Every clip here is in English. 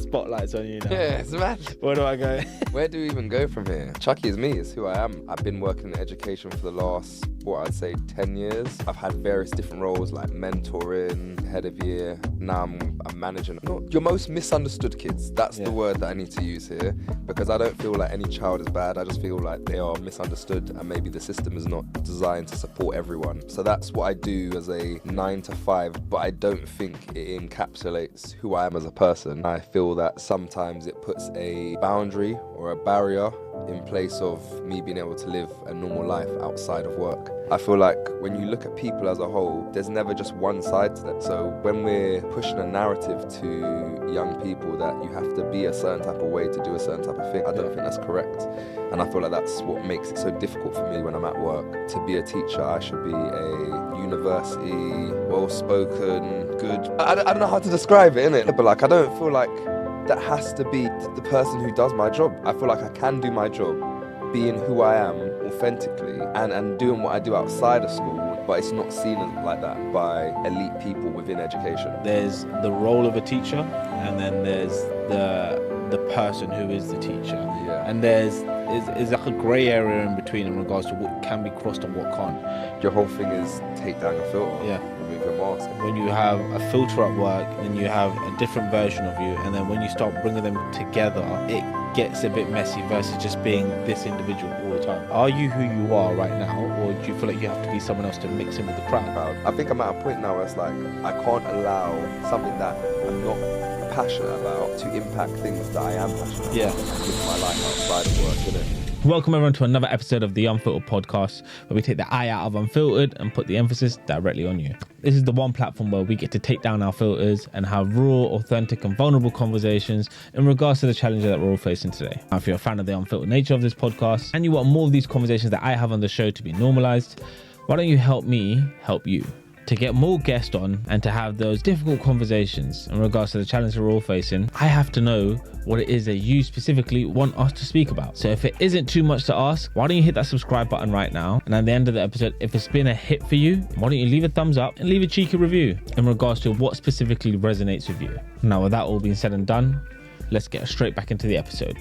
spotlight's on you now. Yeah, it's mad. Where do I go? Where do we even go from here? Chucky is me, it's who I am. I've been working in education for the last, I'd say 10 years. I've had various different roles like mentoring, head of year. Now I'm managing. Your most misunderstood kids. That's the word that I need to use here, because I don't feel like any child is bad. I just feel like they are misunderstood and maybe the system is not designed to support everyone. So that's what I do as a 9 to 5, but I don't think it encapsulates who I am as a person. I feel that sometimes it puts a boundary or a barrier in place of me being able to live a normal life outside of work. I feel like when you look at people as a whole, there's never just one side to them. So when we're pushing a narrative to young people that you have to be a certain type of way to do a certain type of thing, I don't think that's correct. And I feel like that's what makes it so difficult for me when I'm at work. To be a teacher, I should be a university, well-spoken, good. I don't know how to describe it, innit? But like, I don't feel like that has to be the person who does my job. I feel like I can do my job being who I am authentically and doing what I do outside of school, but it's not seen like that by elite people within education. There's the role of a teacher, and then there's the person who is the teacher. Yeah. And there's like a grey area in between in regards to what can be crossed and what can't. Your whole thing is take down your filter. Yeah. Remove your mask. When you have a filter at work, then you have a different version of you, and then when you start bringing them together, it gets a bit messy versus just being this individual all the time. Are you who you are right now, or do you feel like you have to be someone else to mix in with the crowd? I think I'm at a point now where it's like I can't allow something that I'm not passionate about to impact things that I am passionate about. Yeah. And live my life outside of work, innit? Welcome everyone to another episode of the Unfltered Podcast, where we take the I out of unfiltered and put the emphasis directly on you. This is the one platform where we get to take down our filters and have raw, authentic and vulnerable conversations in regards to the challenges that we're all facing today. Now, if you're a fan of the unfiltered nature of this podcast and you want more of these conversations that I have on the show to be normalized, why don't you help me help you? To get more guests on and to have those difficult conversations in regards to the challenges we're all facing, I have to know what it is that you specifically want us to speak about. So if it isn't too much to ask, why don't you hit that subscribe button right now? And at the end of the episode, if it's been a hit for you, why don't you leave a thumbs up and leave a cheeky review in regards to what specifically resonates with you. Now, with that all being said and done, let's get straight back into the episode.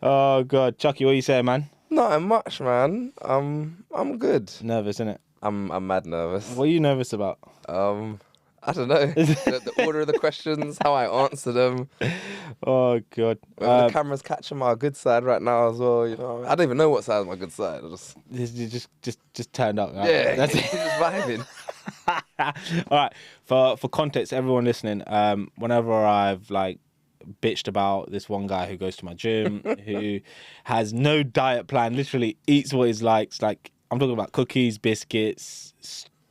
Oh God, Chucky, what are you saying, man? Not much, man. I'm good. Nervous, innit? I'm mad nervous. What are you nervous about? I don't know. the order of the questions, how I answer them. Oh God. The camera's catching my good side right now as well. You know, I don't even know what side is my good side. You just turned up. Right? Yeah, That's just vibing. All right. For context, everyone listening, whenever I've like bitched about this one guy who goes to my gym, who has no diet plan, literally eats what he likes, like I'm talking about cookies, biscuits,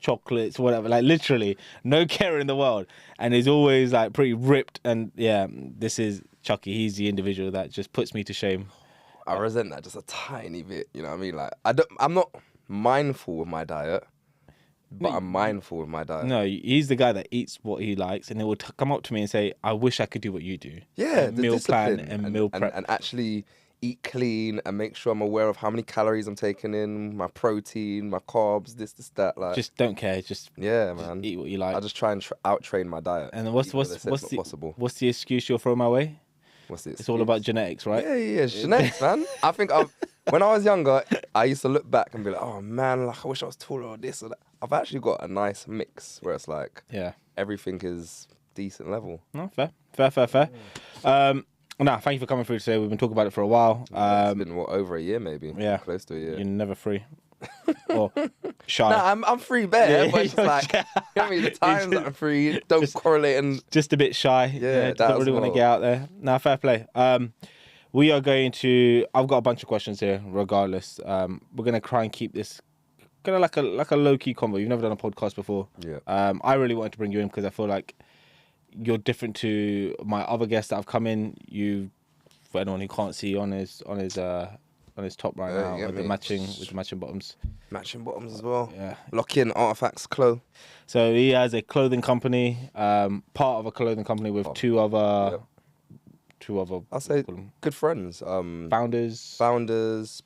chocolates, whatever, like literally no care in the world, and is always like pretty ripped. And yeah, this is Chucky. He's the individual that just puts me to shame. I resent that just a tiny bit. You know what I mean? Like I'm not mindful with my diet, but I'm mindful with my diet. No, he's the guy that eats what he likes, and it will come up to me and say, "I wish I could do what you do." Yeah, the meal plan discipline and meal prep, and actually eat clean and make sure I'm aware of how many calories I'm taking in, my protein, my carbs, this, that. Like, just don't care. Just man, eat what you like. I just try and out-train my diet. And then what's the excuse you'll throw my way? What's the excuse? It's all about genetics, right? Yeah, genetics, man. I think when I was younger, I used to look back and be like, oh man, like I wish I was taller or this or that. I've actually got a nice mix where it's like, everything is decent level. No, fair. Nah, thank you for coming through today. We've been talking about it for a while. It's been over a year, maybe. Yeah, close to a year. You're never free. Or shy. Nah, I'm free bare, but it's like, you know what I mean, the times that I'm free don't correlate and just a bit shy. Yeah, don't really want to get out there. Nah, fair play. We are going to. I've got a bunch of questions here. Regardless, we're gonna try and keep this kind of like a low key convo. You've never done a podcast before. Yeah. I really wanted to bring you in because I feel like you're different to my other guests that have come in. For anyone who can't see on his top right now, with the matching bottoms. Matching bottoms as well. Yeah. Lock in Artifacts Clo. So he has a clothing company, part of a clothing company with two other. I'll say good friends. Founders,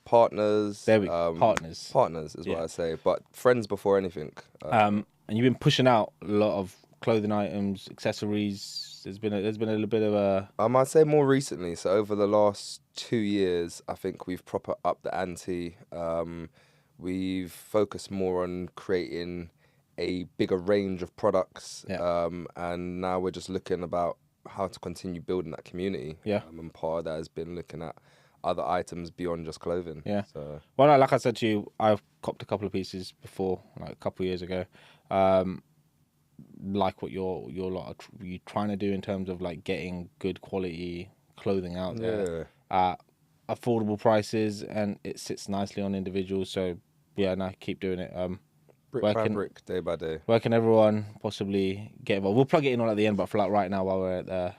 partners. There we go. Partners. Partners is what I say, but friends before anything. And you've been pushing out a lot of clothing items, accessories, there's been a little bit of a... I'd say more recently. So over the last 2 years, I think we've proper upped the ante. We've focused more on creating a bigger range of products. And now we're just looking about how to continue building that community. And part of that has been looking at other items beyond just clothing. So. Well, like I said to you, I've copped a couple of pieces before, like a couple of years ago. Like what you're trying to do in terms of like getting good quality clothing out there at affordable prices, and it sits nicely on individuals. So keep doing it. Brick by brick, day by day. Where can everyone possibly get involved? We'll plug it in all at the end, but for like right now, while we're at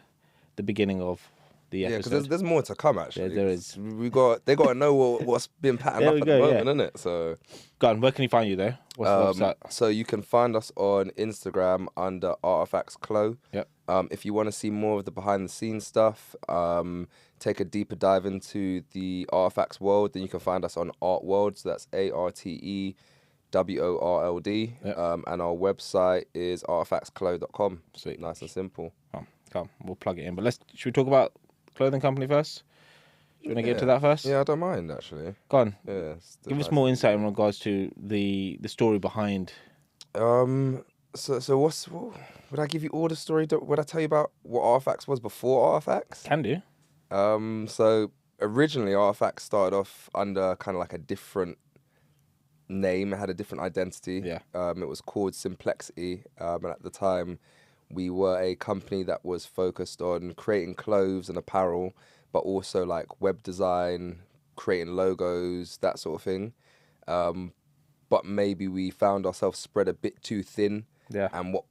the beginning of the episode. Yeah, because there's more to come actually. There is. They got to know what's been patterned up at the moment, isn't it? So. Go on. Where can you find you though? What's the website? So you can find us on Instagram under Artifacts Clo. If you want to see more of the behind the scenes stuff, take a deeper dive into the Artifacts world, then you can find us on Art World. So that's ARTEWORLD. And our website is artifactsclo.com. Sweet. Nice and simple. Come, we'll plug it in. But should we talk about clothing company first? Do you want to get to that first? Yeah, I don't mind actually. Go on. Yeah. Give us more insight in regards to the story behind. So would I give you all the story? Would I tell you about what Artifacts was before Artifacts? Can do. So originally Artifacts started off under kind of like a different name. It had a different identity. It was called Simplexity. And at the time, we were a company that was focused on creating clothes and apparel, but also like web design, creating logos, that sort of thing. But maybe we found ourselves spread a bit too thin. And what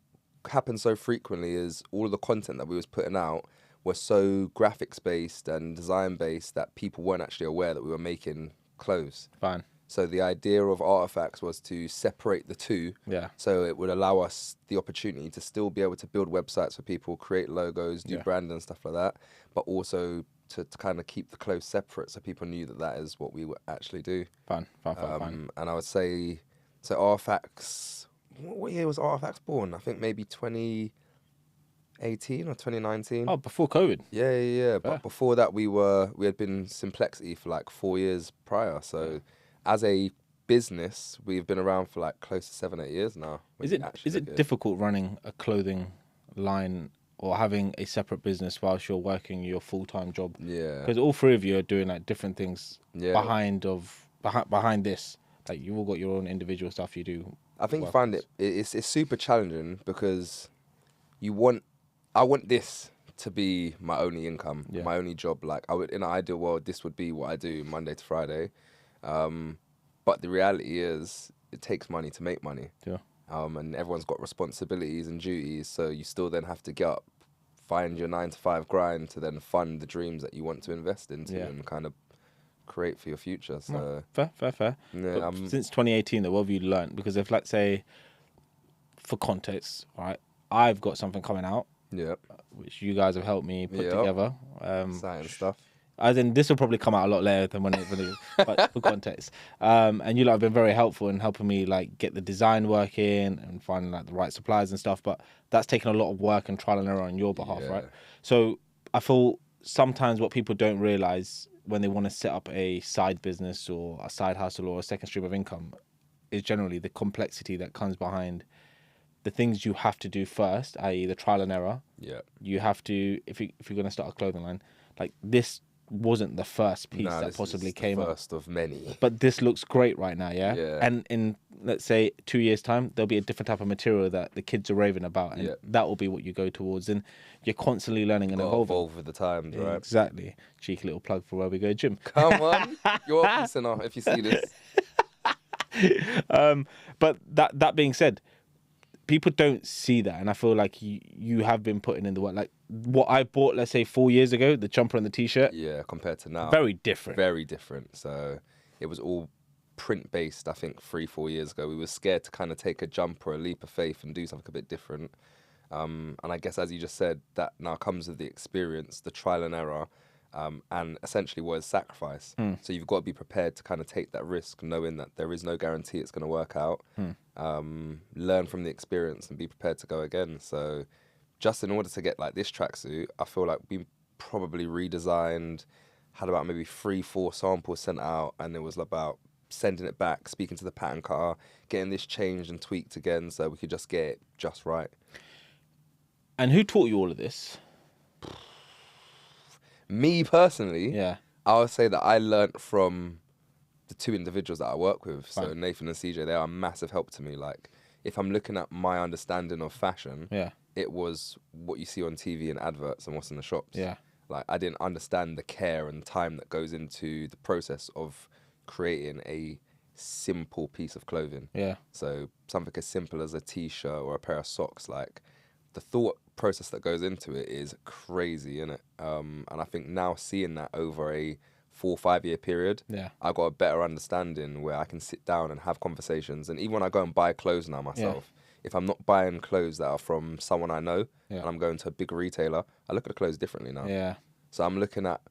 happened so frequently is all of the content that we was putting out was so graphics based and design based that people weren't actually aware that we were making clothes. Fine. So the idea of Artifacts was to separate the two. So it would allow us the opportunity to still be able to build websites for people, create logos, do branding and stuff like that, but also to kind of keep the clothes separate so people knew that is what we would actually do. Fine. And I would say, so Artifacts, what year was Artifacts born? I think maybe 2018 or 2019. Oh, before COVID. Yeah. But before that, we had been Simplexity for like 4 years prior. So as a business, we've been around for like close to 7-8 years now. Is it difficult running a clothing line or having a separate business whilst you're working your full-time job? Because all three of you are doing like different things behind this. Like you've all got your own individual stuff you do. I think you find it's super challenging because I want this to be my only income, my only job. Like in an ideal world, this would be what I do Monday to Friday. But the reality is it takes money to make money. And everyone's got responsibilities and duties. So you still then have to get up, find your 9-to-5 grind to then fund the dreams that you want to invest into and kind of create for your future. So fair. Yeah, since 2018, though, what have you learned? Because if, let's say, for context, right, I've got something coming out, which you guys have helped me put together. Exciting stuff. As in, this will probably come out a lot later than when it but for context. And you lot have been very helpful in helping me like get the design working and finding like the right suppliers and stuff. But that's taken a lot of work and trial and error on your behalf, right? So I feel sometimes what people don't realize when they want to set up a side business or a side hustle or a second stream of income is generally the complexity that comes behind the things you have to do first, i.e. the trial and error. You have to, if you're going to start a clothing line, like this wasn't the first piece that possibly came up. First of many. But this looks great right now, And in, let's say, 2 years' time, there'll be a different type of material that the kids are raving about, and that will be what you go towards. And you're constantly learning and evolving. Evolve with the times, right? Exactly. Cheeky little plug for Where We Go Gym. Come on. You're a listener if you see this. But that being said, people don't see that, and I feel like you have been putting in the work. Like what I bought, let's say 4 years ago, the jumper and the t-shirt. Compared to now. Very different. Very different. So it was all print based. I think 3-4 years ago, we were scared to kind of take a jump or a leap of faith and do something a bit different. And I guess as you just said, that now comes with the experience, the trial and error, and essentially what is sacrifice. So you've got to be prepared to kind of take that risk, knowing that there is no guarantee it's going to work out. Learn from the experience and be prepared to go again. So just in order to get like this tracksuit, I feel like we probably redesigned, had about maybe 3-4 samples sent out, and it was about sending it back, speaking to the pattern cutter, getting this changed and tweaked again so we could just get it just right. And who taught you all of this? Me personally, Yeah. I would say that I learnt from the two individuals that I work with. Fine. So Nathan and CJ, they are a massive help to me. Like, if I'm looking at my understanding of fashion, Yeah. it was what you see on TV and adverts and what's in the shops. Yeah. Like, I didn't understand the care and time that goes into the process of creating a simple piece of clothing. Yeah. So something as simple as a t-shirt or a pair of socks, like the thought process that goes into it is crazy, innit? And I think now seeing that over a 4 or 5 year period, Yeah. I got a better understanding where I can sit down and have conversations. And even when I go and buy clothes now myself, if I'm not buying clothes that are from someone I know and I'm going to a big retailer, I look at the clothes differently now. Yeah. So I'm looking at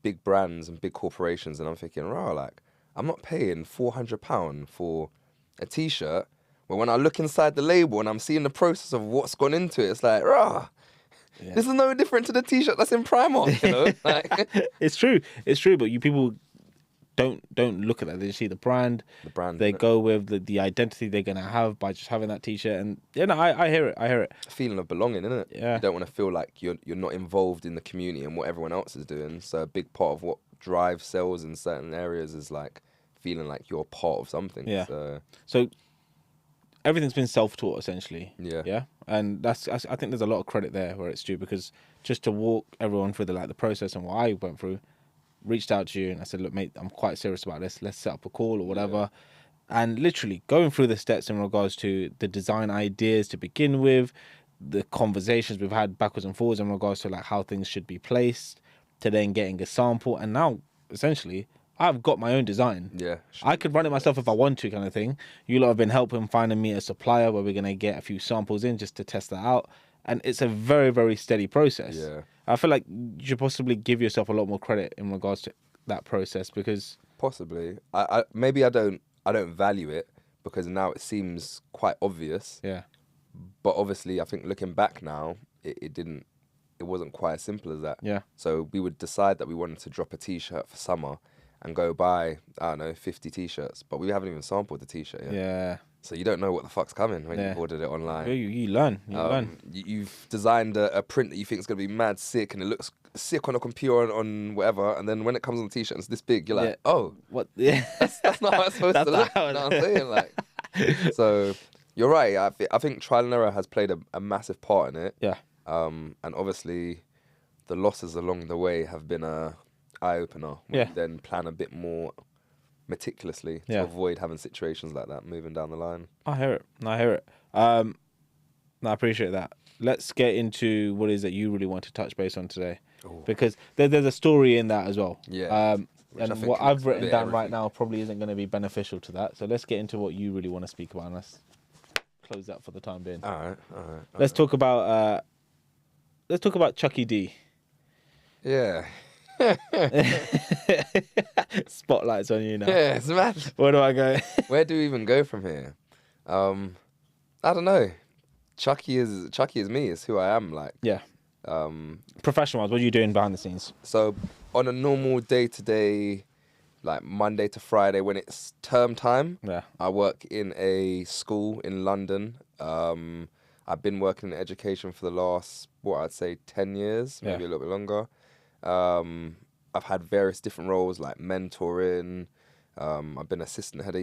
big brands and big corporations and I'm thinking, rah, like, I'm not paying £400 for a t-shirt, but when I look inside the label and I'm seeing the process of what's gone into it, it's like, rah, this is no different to the t-shirt that's in Primark, you know? Like, It's true. It's true, but you people don't look at that. They see the brand. They go with the identity they're gonna have by just having that t-shirt. And I hear it. I hear it. A feeling of belonging, isn't it? Yeah. You don't want to feel like you're not involved in the community and what everyone else is doing. So a big part of what drives sales in certain areas is like feeling like you're part of something. Yeah. So everything's been self-taught essentially. Yeah. Yeah. And I think there's a lot of credit there where it's due, because just to walk everyone through the process and what I went through, reached out to you and I said, look, mate, I'm quite serious about this. Let's set up a call or whatever. Yeah. And literally going through the steps in regards to the design ideas to begin with, the conversations we've had backwards and forwards in regards to like how things should be placed, to then getting a sample. And now essentially I've got my own design. Yeah. I could run it myself if I want to, kind of thing. You lot have been helping finding me a supplier where we're going to get a few samples in just to test that out. And it's a very, very steady process. Yeah. I feel like you should possibly give yourself a lot more credit in regards to that process, because possibly I maybe I don't value it because now it seems quite obvious. Yeah. But obviously I think looking back now, it wasn't quite as simple as that. Yeah. So we would decide that we wanted to drop a t-shirt for summer and go buy, I don't know, 50 t-shirts, but we haven't even sampled the t-shirt yet. Yeah. So you don't know what the fuck's coming when you've ordered it online. You learn. You've designed a print that you think is going to be mad sick and it looks sick on a computer on whatever, and then when it comes on the t-shirt and it's this big, you're like, oh, what? Yeah. That's not how it's supposed to look. You know what I'm saying? Like, so you're right. I think trial and error has played a massive part in it. Yeah. And obviously the losses along the way have been a eye-opener. Yeah. Then plan a bit more meticulously to avoid having situations like that moving down the line. I hear it. I appreciate that. Let's get into what it is that you really want to touch base on today. Ooh. Because there's a story in that as well. Yeah. And what I've written down right now probably isn't going to be beneficial to that. So let's get into what you really want to speak about, and let's close that for the time being. All right. Let's talk about Chucky D. Yeah. Spotlight's on you now. Yeah, it's mad. Where do I go? Where do we even go from here? I don't know. Chucky is me. It's who I am. Like, yeah. Professional-wise, what are you doing behind the scenes? So on a normal day-to-day, like Monday to Friday, when it's term time, I work in a school in London. I've been working in education for the last, I'd say 10 years, maybe a little bit longer. I've had various different roles like mentoring. I've been assistant head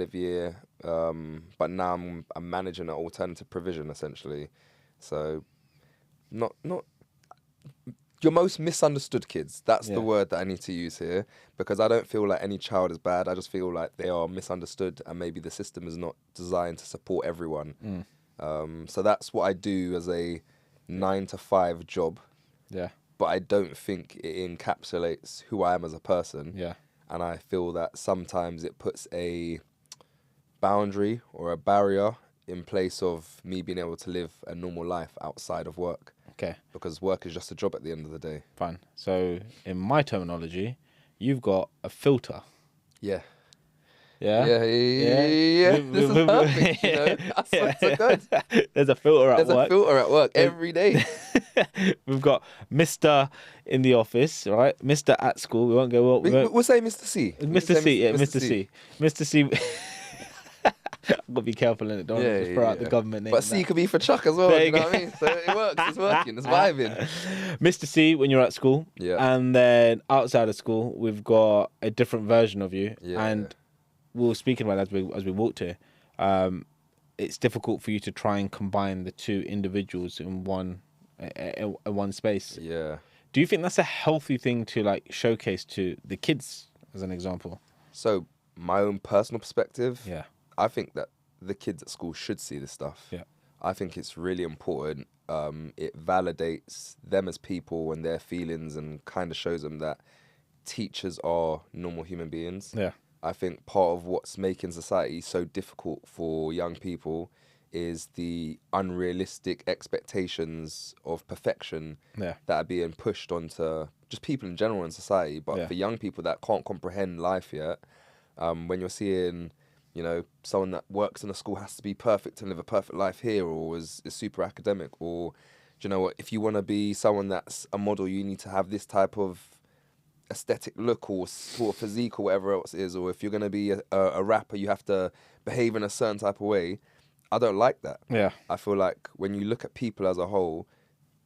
of year, but now I'm managing an alternative provision essentially. So, not your most misunderstood kids. That's the word that I need to use here, because I don't feel like any child is bad. I just feel like they are misunderstood, and maybe the system is not designed to support everyone. So that's what I do as a 9-to-5 job. Yeah. But I don't think it encapsulates who I am as a person. Yeah. And I feel that sometimes it puts a boundary or a barrier in place of me being able to live a normal life outside of work. Okay. Because work is just a job at the end of the day. Fine. So in my terminology, you've got a filter. Yeah. Yeah. This is perfect, you know. I swear to God. There's a filter at There's work. a filter at work every day. We've got Mr. in the office, right? Mr. at school. We won't go. We'll say Mr. C. Mr. C. Yeah, Mr. C. Mr. C. I've got to be careful in it. Don't just throw out the government name. But C could be for Chuck as well. You know what I mean? So it works. It's working. It's vibing. Mr. C, when you're at school. Yeah. And then outside of school, we've got a different version of you. Yeah. And we were speaking about it as we walked here. It's difficult for you to try and combine the two individuals in one space. Yeah. Do you think that's a healthy thing to like showcase to the kids, as an example? So my own personal perspective. Yeah. I think that the kids at school should see this stuff. Yeah. I think it's really important. It validates them as people and their feelings and kind of shows them that teachers are normal human beings. Yeah. I think part of what's making society so difficult for young people is the unrealistic expectations of perfection that are being pushed onto just people in general in society. But for young people that can't comprehend life yet, when you're seeing, you know, someone that works in a school has to be perfect and live a perfect life here, or is super academic, or, do you know what, if you want to be someone that's a model, you need to have this type of aesthetic look or sort of physique or whatever else it is, or if you're going to be a rapper, you have to behave in a certain type of way. I don't like that. Yeah. I feel like when you look at people as a whole,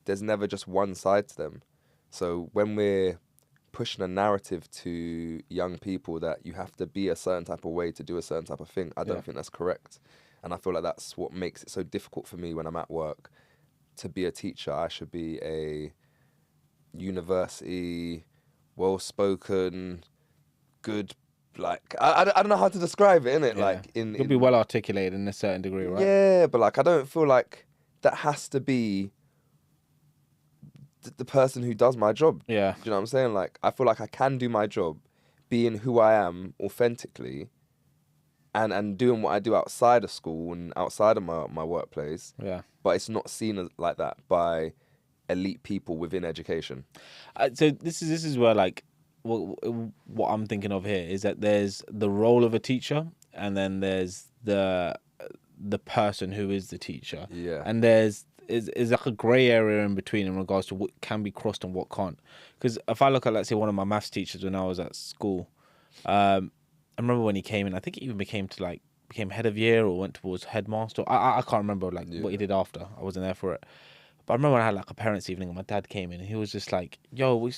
there's never just one side to them. So when we're pushing a narrative to young people that you have to be a certain type of way to do a certain type of thing, I don't think that's correct. And I feel like that's what makes it so difficult for me when I'm at work. To be a teacher, I should be a university, well-spoken, good, like, I don't know how to describe it, innit? Yeah. Like, You'll be well articulated in a certain degree, right? Yeah, but like, I don't feel like that has to be the person who does my job. Yeah. Do you know what I'm saying? Like, I feel like I can do my job being who I am authentically and doing what I do outside of school and outside of my workplace. Yeah. But it's not seen as like that by elite people within education. So this is where, like, what I'm thinking of here is that there's the role of a teacher, and then there's the person who is the teacher. Yeah. And there's like a grey area in between in regards to what can be crossed and what can't. Because if I look at, let's say, one of my maths teachers when I was at school, I remember when he came in, I think he even became head of year or went towards headmaster. I can't remember what he did after. I wasn't there for it. But I remember when I had like a parents' evening and my dad came in and he was just like, yo, we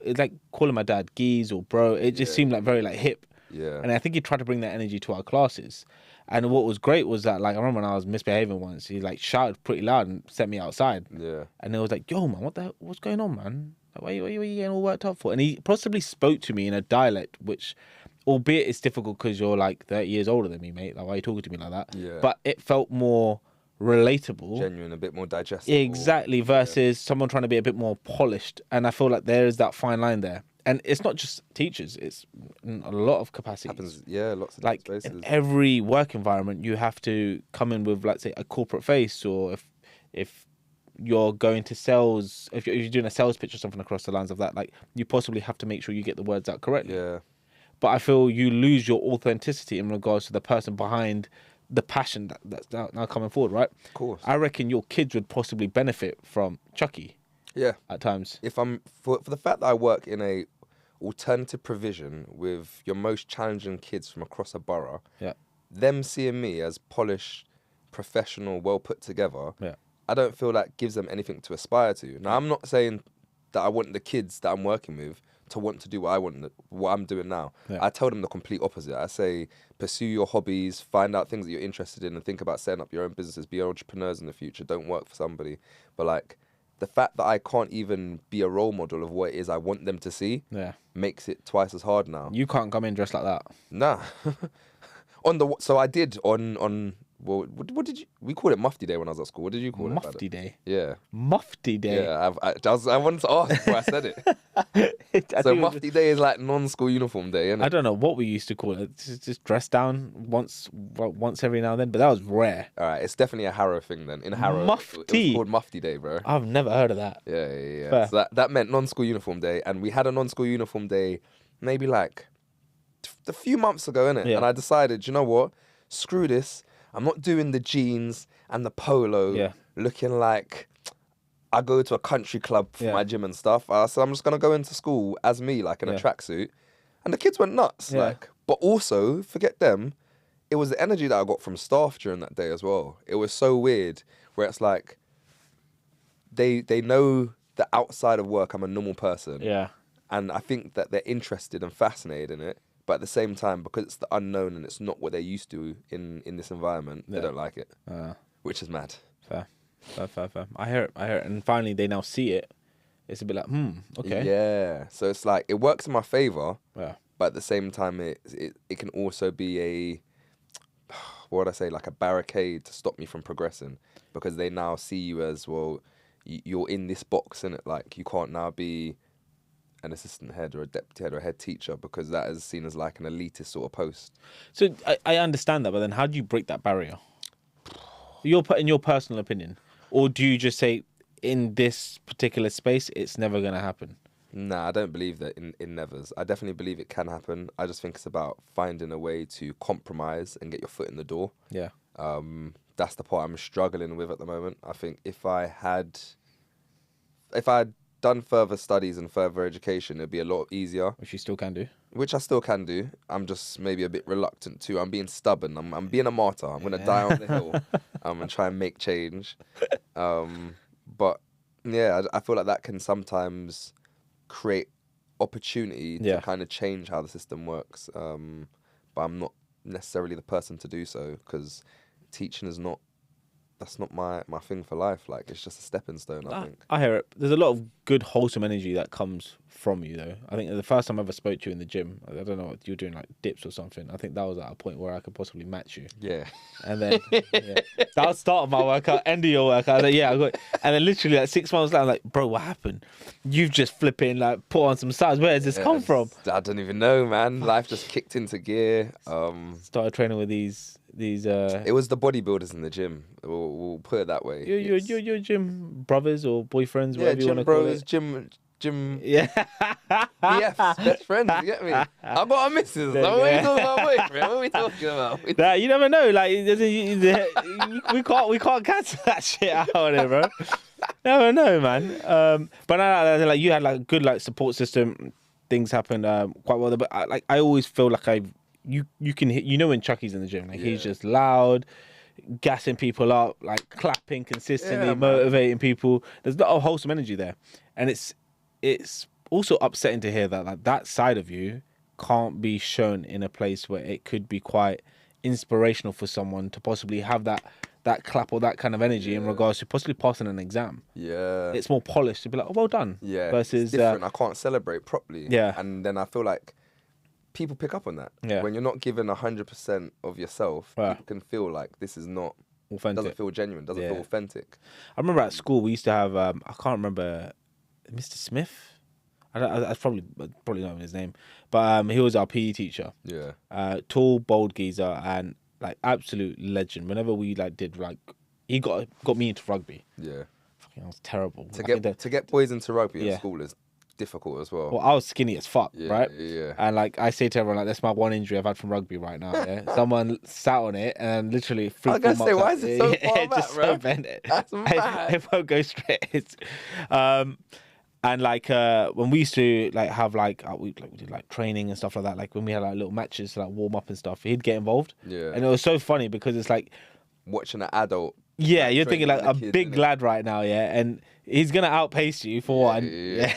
it's like calling my dad geez or bro. It just seemed like very like hip. Yeah. And I think he tried to bring that energy to our classes. And what was great was that, like, I remember when I was misbehaving once, he like shouted pretty loud and sent me outside. Yeah. And it was like, yo, man, what's going on, man? Like, why are you getting all worked up for? And he possibly spoke to me in a dialect, which, albeit it's difficult because you're like 30 years older than me, mate. Like, why are you talking to me like that? Yeah. But it felt more relatable. Genuine, a bit more digestible. Exactly, versus someone trying to be a bit more polished. And I feel like there is that fine line there. And it's not just teachers, it's in a lot of capacities. Happens, yeah, lots of like spaces. in every work environment, you have to come in with, let's say, a corporate face, or if you're going to sales, if you're doing a sales pitch or something across the lines of that, like, you possibly have to make sure you get the words out correctly. Yeah. But I feel you lose your authenticity in regards to the person behind the passion that's now coming forward, right? Of course. I reckon your kids would possibly benefit from Chucky. Yeah. At times. If I'm for the fact that I work in a alternative provision with your most challenging kids from across a borough, them seeing me as polished, professional, well put together, I don't feel that gives them anything to aspire to. Now, I'm not saying that I want the kids that I'm working with to want to do what I'm doing now. I tell them the complete opposite. I say, pursue your hobbies, find out things that you're interested in, and think about setting up your own businesses, be entrepreneurs in the future. Don't work for somebody. But like, the fact that I can't even be a role model of what it is I want them to see makes it twice as hard now. You can't come in dressed like that. Nah. So I did on well, what did you? We called it Mufti Day when I was at school. What did you call it? Mufti Day. Yeah. Mufti Day. Yeah. I wanted to ask before I said it. So Mufti Day is like non-school uniform day, isn't it? I don't know what we used to call it. Just dress down once every now and then, but that was rare. All right, it's definitely a Harrow thing then. In Harrow, Mufti. It was called Mufti Day, bro. I've never heard of that. Yeah. So that meant non-school uniform day, and we had a non-school uniform day maybe like a few months ago, innit? Yeah. And I decided, you know what? Screw this. I'm not doing the jeans and the polo looking like I go to a country club for my gym and stuff. So I'm just going to go into school as me, like in a tracksuit. And the kids went nuts. Like, but also, forget them, it was the energy that I got from staff during that day as well. It was so weird where it's like, they know that outside of work, I'm a normal person. Yeah. And I think that they're interested and fascinated in it. But at the same time, because it's the unknown and it's not what they're used to in this environment, they don't like it, which is mad. Fair. I hear it. And finally, they now see it. It's a bit like, okay. Yeah. So it's like, it works in my favor. Yeah. But at the same time, it can also be a, what would I say, like a barricade to stop me from progressing. Because they now see you as, well, you're in this box, innit? Like, you can't now be an assistant head or a deputy head or a head teacher, because that is seen as like an elitist sort of post. So I understand that, but then how do you break that barrier? In your personal opinion? Or do you just say, in this particular space, it's never going to happen? Nah, I don't believe that in nevers. I definitely believe it can happen. I just think it's about finding a way to compromise and get your foot in the door. Yeah. That's the part I'm struggling with at the moment. I think if I had done further studies and further education, it'd be a lot easier. Which you still can do. Which I still can do. I'm just maybe a bit reluctant to. I'm being stubborn. I'm being a martyr. I'm going to die on the hill. I'm going to try and make change. But yeah, I feel like that can sometimes create opportunity to kind of change how the system works. But I'm not necessarily the person to do so, because teaching is that's not my thing for life. Like, it's just a stepping stone, I think. I hear it. There's a lot of good, wholesome energy that comes from you, though. I think the first time I ever spoke to you in the gym, I don't know what you were doing, like dips or something. I think that was at a point where I could possibly match you. Yeah. And then that was start of my workout, end of your workout. I was like, yeah, I got it. And then literally like 6 months later, I'm like, bro, what happened? You've just flipping, like, put on some size. Where does this come from? I don't even know, man. Life just kicked into gear. Started training with these. It was the bodybuilders in the gym. We'll put it that way. Your gym brothers or boyfriends, whatever you want to call it. Gym. Yeah. BFs, best friends. You get me? I got a missus. What are you talking about, boyfriend? What are we talking about? Nah, you never know. Like, we can't cancel that shit out on it, bro. Never know, man. But no, like, you had like good like support system. Things happened quite well. But I always feel like you can hit, when Chucky's in the gym, like he's just loud, gassing people up, like clapping consistently, motivating people. There's a lot of wholesome energy there, and it's also upsetting to hear that like that side of you can't be shown in a place where it could be quite inspirational for someone to possibly have that clap or that kind of energy in regards to possibly passing an exam. Yeah, it's more polished to be like, oh, well done. Yeah, versus it's different. I can't celebrate properly. Yeah, and then I feel like people pick up on that. Yeah. When you're not giving 100% of yourself, people can feel like this is not authentic. Doesn't feel genuine. Doesn't feel authentic. I remember at school we used to have I can't remember Mr. Smith. I probably not his name, but he was our PE teacher. Yeah. Tall, bold geezer, and like absolute legend. Whenever we like did like, he got me into rugby. Yeah. Fucking, that was terrible. To get boys into rugby at school is difficult as well. Well, I was skinny as fuck, right? Yeah. And like I say to everyone, like that's my one injury I've had from rugby right now. Yeah. Someone sat on it and literally 3 4 months. I was gonna say, why is it so far back, bro? So bent. That's mad. It won't go straight. And like when we used to like have like we did like training and stuff like that. Like when we had like little matches to like warm up and stuff, he'd get involved. Yeah. And it was so funny because it's like watching an adult. Yeah, you're thinking like a big lad right now, yeah, and he's gonna outpace you for one. Yeah.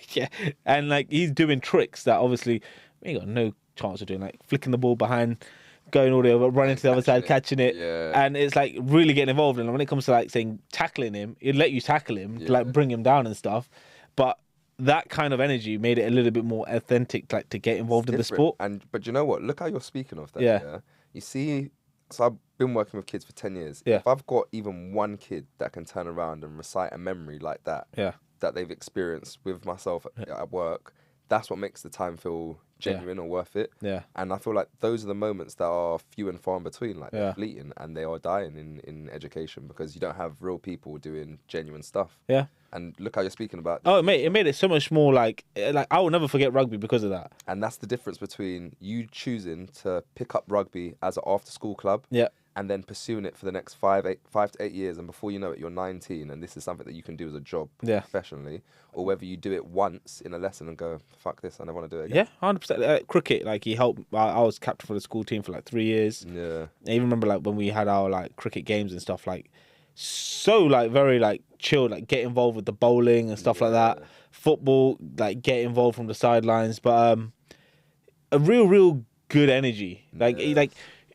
Yeah, and like he's doing tricks that obviously we got no chance of doing, like flicking the ball behind, going all the way, running to the other side, catching it, and it's like really getting involved. And when it comes to like saying tackling him, he'd let you tackle him to like bring him down and stuff. But that kind of energy made it a little bit more authentic, like to get involved in the sport. But you know what? Look how you're speaking of that. Yeah. You see, so I've been working with kids for 10 years. Yeah. If I've got even one kid that can turn around and recite a memory like that. Yeah. That they've experienced with myself at work, that's what makes the time feel genuine or worth it. Yeah. And I feel like those are the moments that are few and far in between, like they're fleeting and they are dying in education because you don't have real people doing genuine stuff. Yeah. And look how you're speaking about. Oh, it made it so much more like I will never forget rugby because of that. And that's the difference between you choosing to pick up rugby as an after-school club, Yeah. and then pursuing it for the next 5 to 8 years, and before you know it, you're 19, and this is something that you can do as a job professionally, or whether you do it once in a lesson and go, fuck this, I never want to do it again. Yeah, 100%. Cricket, like he helped. I was captain for the school team for like 3 years. Yeah. I even remember like when we had our like cricket games and stuff, like so like very like chill, like get involved with the bowling and stuff like that. Football, like get involved from the sidelines, but a real good energy. Like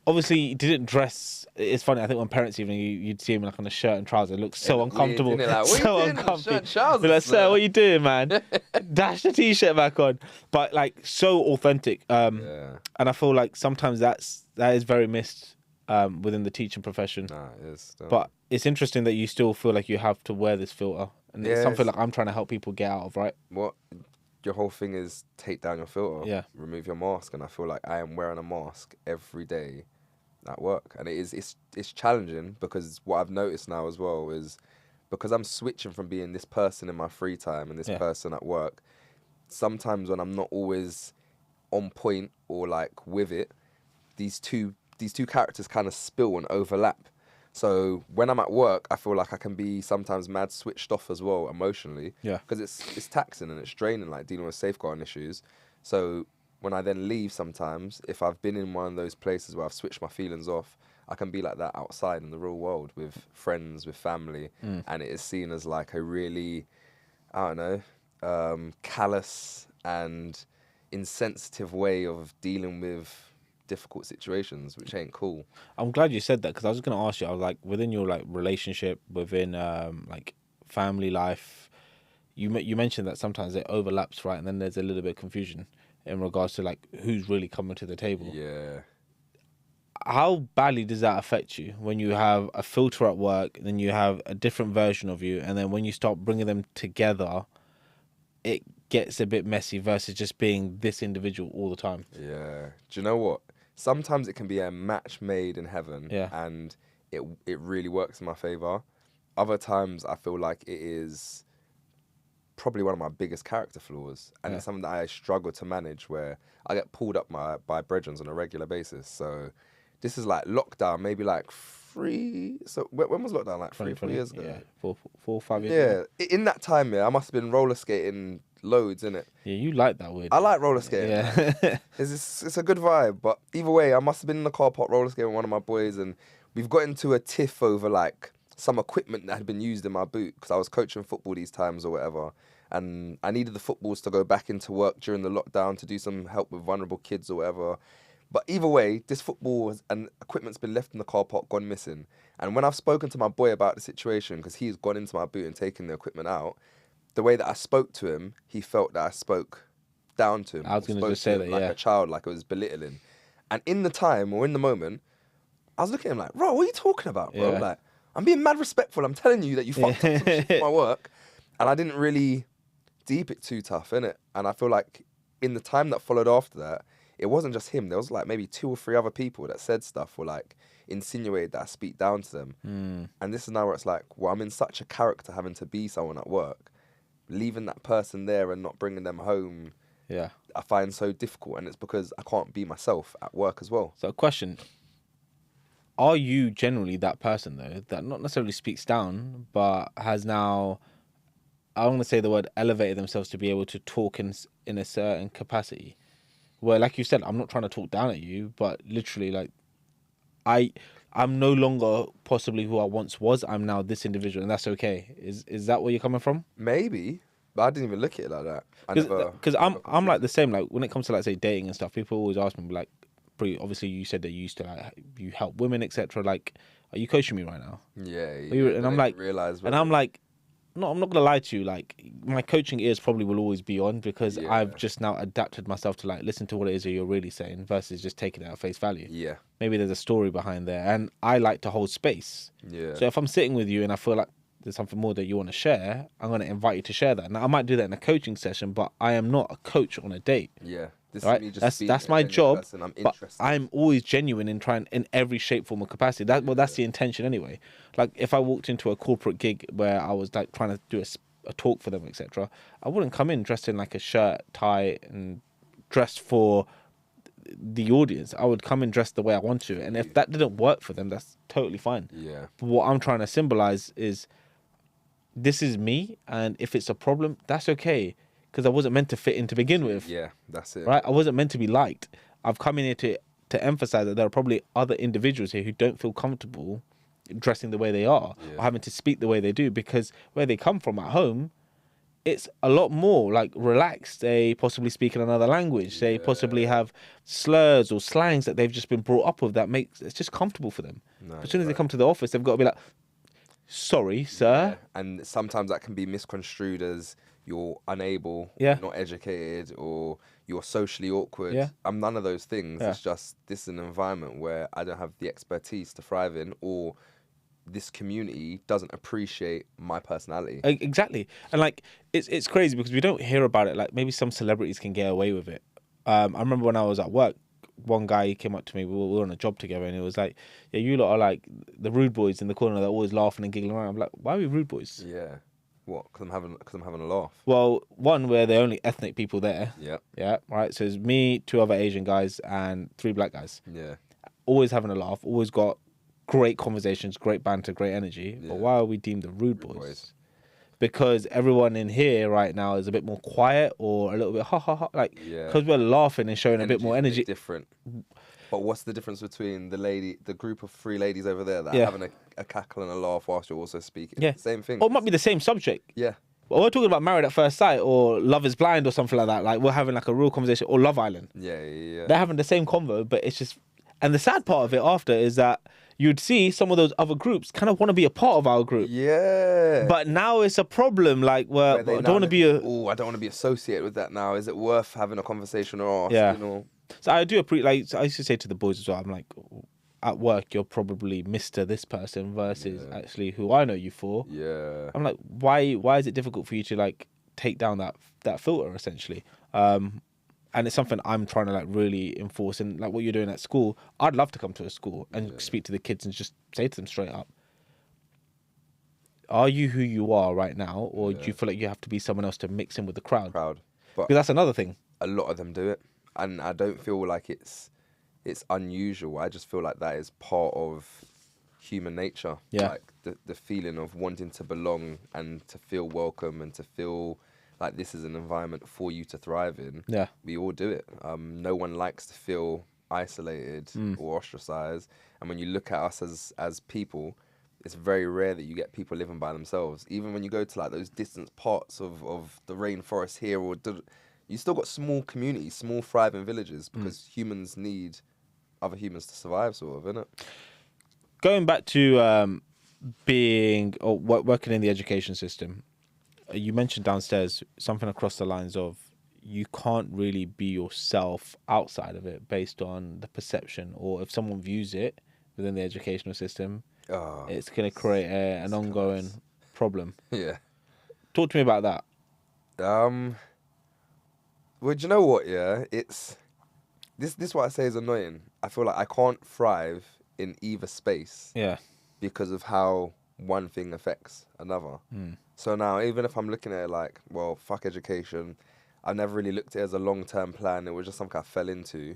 obviously he didn't dress. It's funny. I think when parents even you'd see him like on a shirt and trousers. It looks so uncomfortable. Weird, like, so uncomfortable. Be like, sir, what are you doing, man? Dash the t-shirt back on. But like so authentic. And I feel like sometimes that is very missed within the teaching profession. Nah, it is. But it's interesting that you still feel like you have to wear this filter, and it's something like I'm trying to help people get out of, right? What your whole thing is, take down your filter, remove your mask, and I feel like I am wearing a mask every day at work, and it's challenging because what I've noticed now as well is because I'm switching from being this person in my free time and this person at work. Sometimes when I'm not always on point or like with it, these two characters kind of spill and overlap. So when I'm at work, I feel like I can be sometimes mad switched off as well emotionally. Yeah. Because it's taxing and it's draining, like dealing with safeguarding issues. So when I then leave sometimes, if I've been in one of those places where I've switched my feelings off, I can be like that outside in the real world with friends, with family. And it is seen as like a really, I don't know, callous and insensitive way of dealing with difficult situations, which ain't cool. I'm glad you said that because I was going to ask you, I was like, within your like relationship, within like family life, you mentioned that sometimes it overlaps, right? And then there's a little bit of confusion in regards to like who's really coming to the table. Yeah. How badly does that affect you when you have a filter at work, then you have a different version of you, and then when you start bringing them together, it gets a bit messy versus just being this individual all the time? Yeah. Do you know what? Sometimes it can be a match made in heaven, and it really works in my favour. Other times I feel like it is probably one of my biggest character flaws, and it's something that I struggle to manage, where I get pulled up by brethrens on a regular basis. So this is like lockdown, maybe like so when was lockdown? Like 3-4 years ago? Yeah, 4 or 5 years ago. Yeah, in that time, I must have been roller skating loads, innit? Yeah, you like that weird. I like roller skating. Yeah. It's a good vibe, but either way, I must have been in the car park roller skating with one of my boys, and we've got into a tiff over like some equipment that had been used in my boot because I was coaching football these times or whatever, and I needed the footballs to go back into work during the lockdown to do some help with vulnerable kids or whatever. But either way, this football and equipment's been left in the car park, gone missing. And when I've spoken to my boy about the situation, because he's gone into my boot and taken the equipment out, the way that I spoke to him, he felt that I spoke down to him. I was going to just say that, like a child, like it was belittling. And in the time or in the moment, I was looking at him like, bro, what are you talking about, bro? Yeah. Like, I'm being mad respectful. I'm telling you that you fucked up some shit with my work. And I didn't really deep it too tough, innit? And I feel like in the time that followed after that, it wasn't just him. There was like maybe 2 or 3 other people that said stuff or like insinuated that I speak down to them. And this is now where it's like, well, I'm in such a character having to be someone at work. Leaving that person there and not bringing them home, I find so difficult. And it's because I can't be myself at work as well. So, question. Are you generally that person, though, that not necessarily speaks down, but has now, I want to say the word, elevated themselves to be able to talk in a certain capacity? Where, like you said, I'm not trying to talk down at you, but literally, like, I'm no longer possibly who I once was. I'm now this individual, and that's okay. Is that where you're coming from? Maybe, but I didn't even look at it like that. Because I'm like the same. Like when it comes to like say dating and stuff, people always ask me like, obviously you said that you used to like you help women, etc. Like, are you coaching me right now? Yeah. And I'm like, no, I'm not gonna lie to you. Like, my coaching ears probably will always be on because I've just now adapted myself to like listen to what it is that you're really saying versus just taking it at face value. Yeah. Maybe there's a story behind there, and I like to hold space. Yeah. So if I'm sitting with you and I feel like there's something more that you want to share, I'm gonna invite you to share that. Now I might do that in a coaching session, but I am not a coach on a date. Yeah. This right? is me just That's my job. But I'm always genuine in every shape, form, or capacity. That's the intention anyway. Like if I walked into a corporate gig where I was like trying to do a talk for them, etc., I wouldn't come in dressed in like a shirt, tie, and dressed for the audience. I would come in dressed the way I want to, and if that didn't work for them, that's totally fine. Yeah. But what I'm trying to symbolize is this is me, and if it's a problem, that's okay, because I wasn't meant to fit in to begin with. Yeah, that's it. Right? I wasn't meant to be liked. I've come in here to emphasize that there are probably other individuals here who don't feel comfortable dressing the way they are, or having to speak the way they do, because where they come from at home, it's a lot more like relaxed. They possibly speak in another language. They possibly have slurs or slangs that they've just been brought up with that makes it's just comfortable for them. No, as soon as they come to the office, they've got to be like, sorry, sir. Yeah. And sometimes that can be misconstrued as you're unable, not educated, or you're socially awkward. Yeah. I'm none of those things. Yeah. It's just this is an environment where I don't have the expertise to thrive in, or this community doesn't appreciate my personality. Exactly. And like it's crazy because we don't hear about it. Like maybe some celebrities can get away with it. I remember when I was at work, one guy came up to me, we were on a job together, and he was like, yeah, you lot are like the rude boys in the corner. They're always laughing and giggling around. I'm like, why are we rude boys? Yeah. What? Because I'm having a laugh. Well, one, we're the only ethnic people there. Yeah. Yeah, right. So it's me, 2 other Asian guys, and 3 black guys. Yeah. Always having a laugh, always got great conversations, great banter, great energy. But why are we deemed the rude boys? Because everyone in here right now is a bit more quiet or a little bit ha ha ha, like because we're laughing and showing a bit more energy. Different. But what's the difference between the group of 3 ladies over there that are having a cackle and a laugh whilst you're also speaking? Yeah, same thing. Or it might be the same subject. Yeah. But we're talking about Married at First Sight or Love is Blind or something like that. Like we're having like a real conversation, or Love Island. Yeah. They're having the same convo, but it's just. And the sad part of it after is that you'd see some of those other groups kind of want to be a part of our group. Yeah. But now it's a problem. Like, I don't want to be I don't want to be associated with that now. Is it worth having a conversation or ask? Yeah. You know? So I do like I used to say to the boys as well. I'm like, at work you're probably Mr. this person versus actually who I know you for. Yeah. I'm like, why is it difficult for you to like take down that filter essentially? And it's something I'm trying to like really enforce. And like what you're doing at school, I'd love to come to a school and speak to the kids and just say to them straight up, are you who you are right now, or do you feel like you have to be someone else to mix in with the crowd? But because that's another thing. A lot of them do it, and I don't feel like it's unusual. I just feel like that is part of human nature. Yeah. Like the feeling of wanting to belong and to feel welcome and to feel like this is an environment for you to thrive in. Yeah. We all do it. No one likes to feel isolated or ostracized. And when you look at us as people, it's very rare that you get people living by themselves. Even when you go to like those distant parts of the rainforest here, you still got small communities, small thriving villages, because humans need other humans to survive, sort of, innit? Going back to being or working in the education system, you mentioned downstairs something across the lines of you can't really be yourself outside of it based on the perception, or if someone views it within the educational system, it's going to create an ongoing problem. Yeah. Talk to me about that. Well, do you know what? Yeah, it's this. What I say is annoying. I feel like I can't thrive in either space. Yeah. Because of how one thing affects another. So now, even if I'm looking at it like, well, fuck education, I never really looked at it as a long-term plan. It was just something I fell into.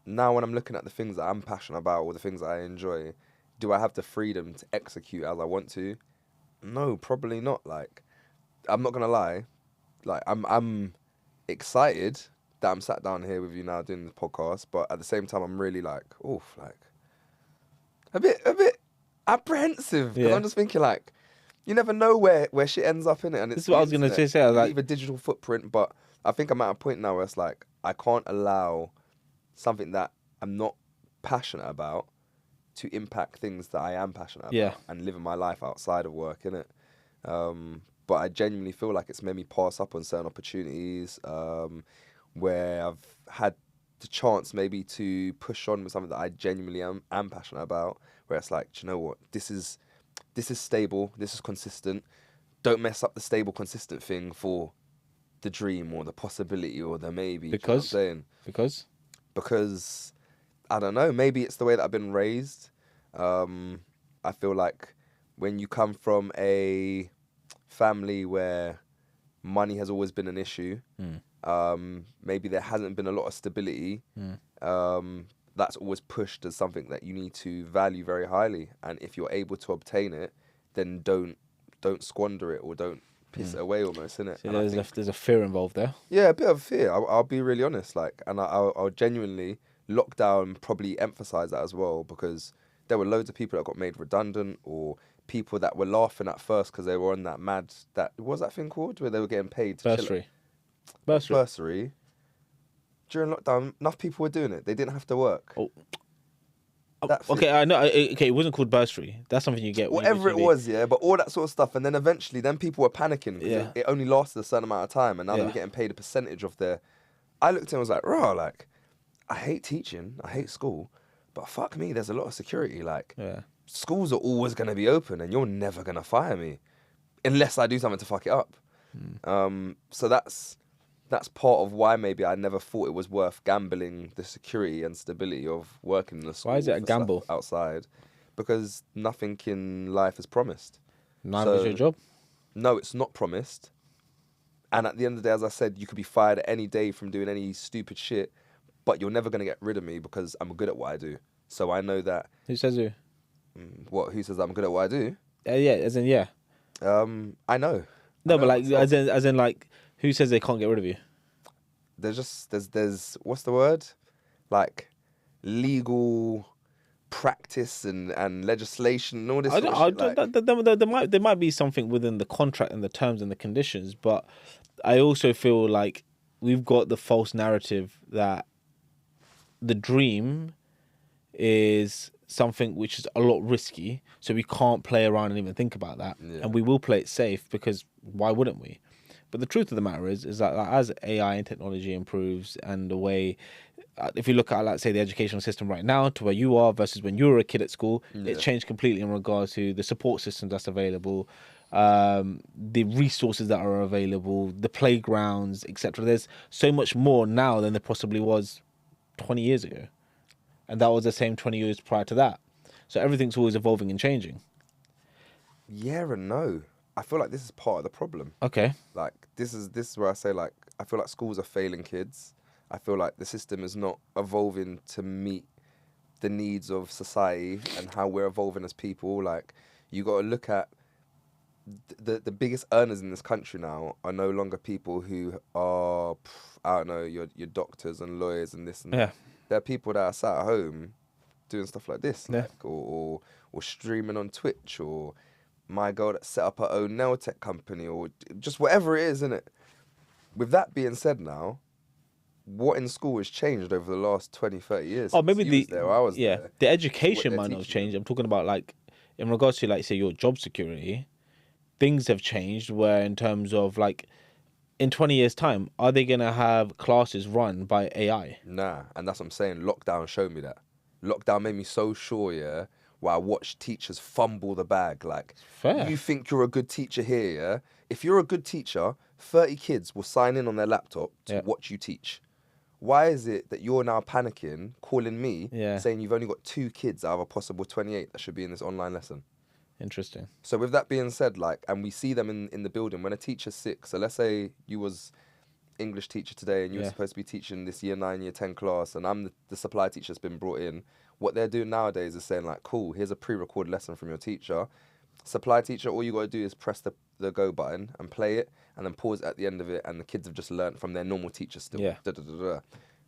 Now, when I'm looking at the things that I'm passionate about or the things that I enjoy, do I have the freedom to execute as I want to? No, probably not. Like, I'm not gonna lie. Like, I'm excited that I'm sat down here with you now doing this podcast, but at the same time, I'm really like, oof, like a bit apprehensive, because I'm just thinking like, you never know where shit ends up in it. And this is what I was gonna say. I was like, leave a digital footprint, but I think I'm at a point now where it's like I can't allow something that I'm not passionate about to impact things that I am passionate about and living my life outside of work, innit? But I genuinely feel like it's made me pass up on certain opportunities where I've had the chance maybe to push on with something that I genuinely am passionate about, where it's like, do you know what, this is stable, this is consistent. Don't mess up the stable, consistent thing for the dream or the possibility or the maybe. Because? You know what I'm saying? Because I don't know, maybe it's the way that I've been raised. I feel like when you come from a family where money has always been an issue. Maybe there hasn't been a lot of stability. That's always pushed as something that you need to value very highly. And if you're able to obtain it, then don't squander it or don't piss it away almost, innit? So there's a fear involved there. Yeah, a bit of fear. I'll be really honest. Like, and I'll genuinely, lockdown probably emphasise that as well, because there were loads of people that got made redundant, or people that were laughing at first because they were on that mad, what was that thing called, where they were getting paid to bursary. During lockdown, enough people were doing it. They didn't have to work. Okay, I know. Okay, it wasn't called bursary. That's something you get. Whatever it was, yeah. But all that sort of stuff, and then eventually, then people were panicking because it only lasted a certain amount of time, and now they were getting paid a percentage of their. I looked at it and was like, "Raw, like, I hate teaching, I hate school, but fuck me, there's a lot of security. Like, schools are always gonna be open, and you're never gonna fire me, unless I do something to fuck it up." So that's part of why maybe I never thought it was worth gambling the security and stability of working in the school. Why is it a gamble? Outside? Because nothing in life is promised. Neither is your job? No, it's not promised. And at the end of the day, as I said, you could be fired at any day from doing any stupid shit, but you're never going to get rid of me because I'm good at what I do. So I know that... Who says who? What? Who says I'm good at what I do? As in, yeah. I know. No, but like, as in, like, who says they can't get rid of you? There's what's the word? Like, legal practice and legislation and all this sort of shit. There might be something within the contract and the terms and the conditions, but I also feel like we've got the false narrative that the dream is something which is a lot risky, so we can't play around and even think about that. And we will play it safe, because why wouldn't we? But the truth of the matter is that as AI and technology improves, and the way, if you look at, let's say, the educational system right now to where you are versus when you were a kid at school, it's changed completely in regards to the support systems that's available, the resources that are available, the playgrounds, etc. There's so much more now than there possibly was 20 years ago. And that was the same 20 years prior to that. So everything's always evolving and changing. Yeah and no. I feel like this is part of the problem. Okay. Like, this is where I say, like, I feel like schools are failing kids. I feel like the system is not evolving to meet the needs of society and how we're evolving as people. Like, you got to look at the biggest earners in this country now are no longer people who are, I don't know, your doctors and lawyers and this and that. They're people that are sat at home doing stuff like this, like, or streaming on Twitch, or my girl that set up her own nail tech company, or just whatever it is, innit? With that being said now, what in school has changed over the last 20, 30 years? Oh, maybe the education might not have changed. I'm talking about, like, in regards to, like, say, your job security, things have changed where, in terms of, like, in 20 years' time, are they going to have classes run by AI? Nah, and that's what I'm saying. Lockdown showed me that. Lockdown made me so sure, where I watched teachers fumble the bag. Like, you think you're a good teacher here, If you're a good teacher, 30 kids will sign in on their laptop to watch you teach. Why is it that you're now panicking, calling me, saying you've only got 2 kids out of a possible 28 that should be in this online lesson? Interesting. So with that being said, like, and we see them in the building, when a teacher's sick, so let's say you was English teacher today and you were supposed to be teaching this year 9, year 10 class, and I'm the supply teacher that's been brought in. What they're doing nowadays is saying, like, cool, here's a pre-recorded lesson from your teacher. Supply teacher, all you got to do is press the go button and play it, and then pause at the end of it, and the kids have just learnt from their normal teacher still.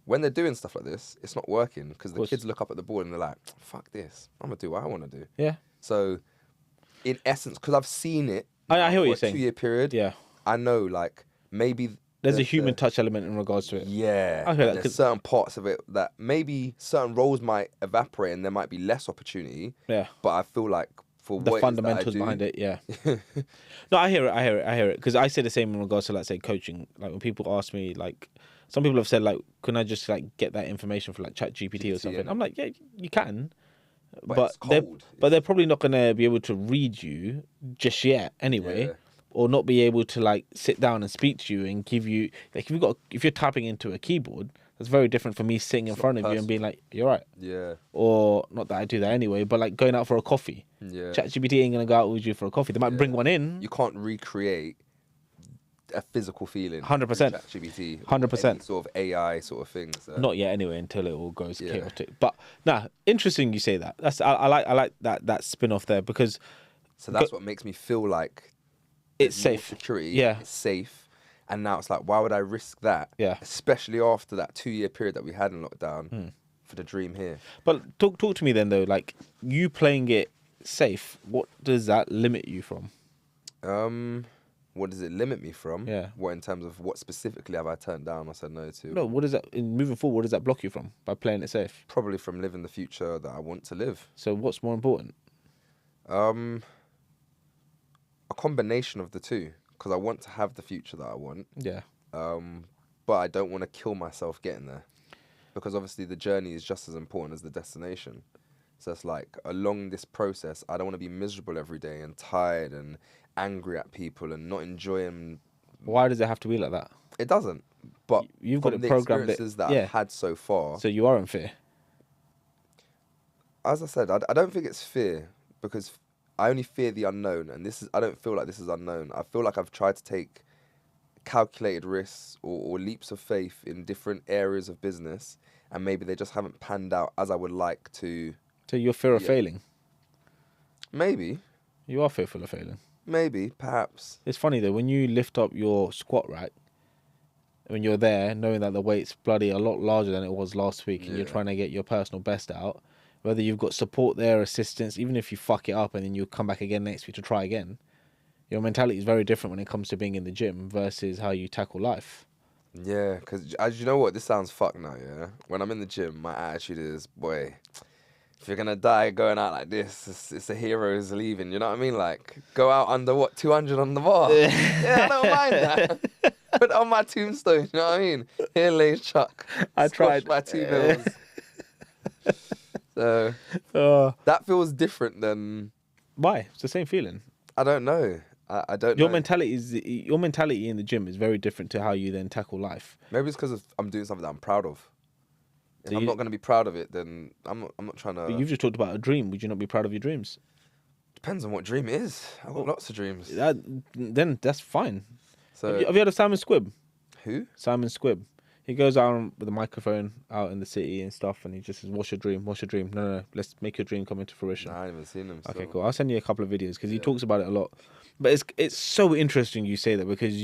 When they're doing stuff like this, it's not working, because the kids look up at the board and they're like, fuck this, I'm going to do what I want to do. Yeah. So, in essence, because I've seen it, I hear what you're saying. 2-year period, I know, like, maybe there's a human touch element in regards to it. Yeah. I hear that. There's certain parts of it that maybe certain roles might evaporate and there might be less opportunity. Yeah. But I feel like for the fundamentals behind it, No, I hear it. Because I say the same in regards to, like, say, coaching. Like, when people ask me, like, some people have said, like, can I just, like, get that information from, like, ChatGPT or something? I'm like, yeah, you can. But they're probably not going to be able to read you just yet anyway. Or not be able to, like, sit down and speak to you and give you, like, if you're tapping into a keyboard, It's very different for me sitting in front of you and being like, "You're right." Yeah. Or not that I do that anyway, but like going out for a coffee. Yeah. ChatGPT ain't gonna go out with you for a coffee. They might bring one in. You can't recreate a physical feeling. 100%. ChatGPT. 100%. Any sort of AI sort of thing. So. Not yet anyway, until it all goes chaotic. But interesting you say that. I like that spin off there, because so that's what makes me feel like it's safe. Security. Yeah. It's safe. And now it's like, why would I risk that? Yeah. Especially after that 2-year period that we had in lockdown for the dream here. But talk to me then though, like you playing it safe, what does that limit you from? What does it limit me from? Yeah. What in terms of what specifically have I turned down or said no to? No, what does that, in moving forward, what does that block you from by playing it safe? Probably from living the future that I want to live. So what's more important? A combination of the two. Because I want to have the future that I want. Yeah. But I don't want to kill myself getting there. Because obviously the journey is just as important as the destination. So it's like, along this process, I don't want to be miserable every day and tired and angry at people and not enjoying... Why does it have to be like that? It doesn't. But you've got from it the programmed experiences that I've had so far... So you are in fear? As I said, I don't think it's fear, because... I only fear the unknown, and I don't feel like this is unknown. I feel like I've tried to take calculated risks or leaps of faith in different areas of business, and maybe they just haven't panned out as I would like to. So you're fear of failing? Maybe. You are fearful of failing? Maybe, perhaps. It's funny though, when you lift up your squat rack, when you're there, knowing that the weight's bloody a lot larger than it was last week, and you're trying to get your personal best out, whether you've got support there, assistance, even if you fuck it up and then you come back again next week to try again, your mentality is very different when it comes to being in the gym versus how you tackle life. Yeah, because as you know what, this sounds fucked now, yeah? When I'm in the gym, my attitude is, boy, if you're going to die going out like this, it's a hero's leaving, you know what I mean? Like, go out under, 200 on the bar? Yeah, I don't mind that. Put it on my tombstone, you know what I mean? Here lays Chuck. I tried. My 2 bills. So that feels different than... Why? It's the same feeling. I don't know. I don't know. Your mentality in the gym is very different to how you then tackle life. Maybe it's because I'm doing something that I'm proud of. If I'm not going to be proud of it, then I'm not trying to... But you've just talked about a dream. Would you not be proud of your dreams? Depends on what dream it is. I've got lots of dreams. Then that's fine. So have you heard of Simon Squibb? Who? Simon Squibb. He goes out with a microphone out in the city and stuff, and he just says, "What's your dream? What's your dream? No, let's make your dream come into fruition." Nah, I haven't seen him. Okay, cool. I'll send you a couple of videos because he talks about it a lot. But it's so interesting you say that, because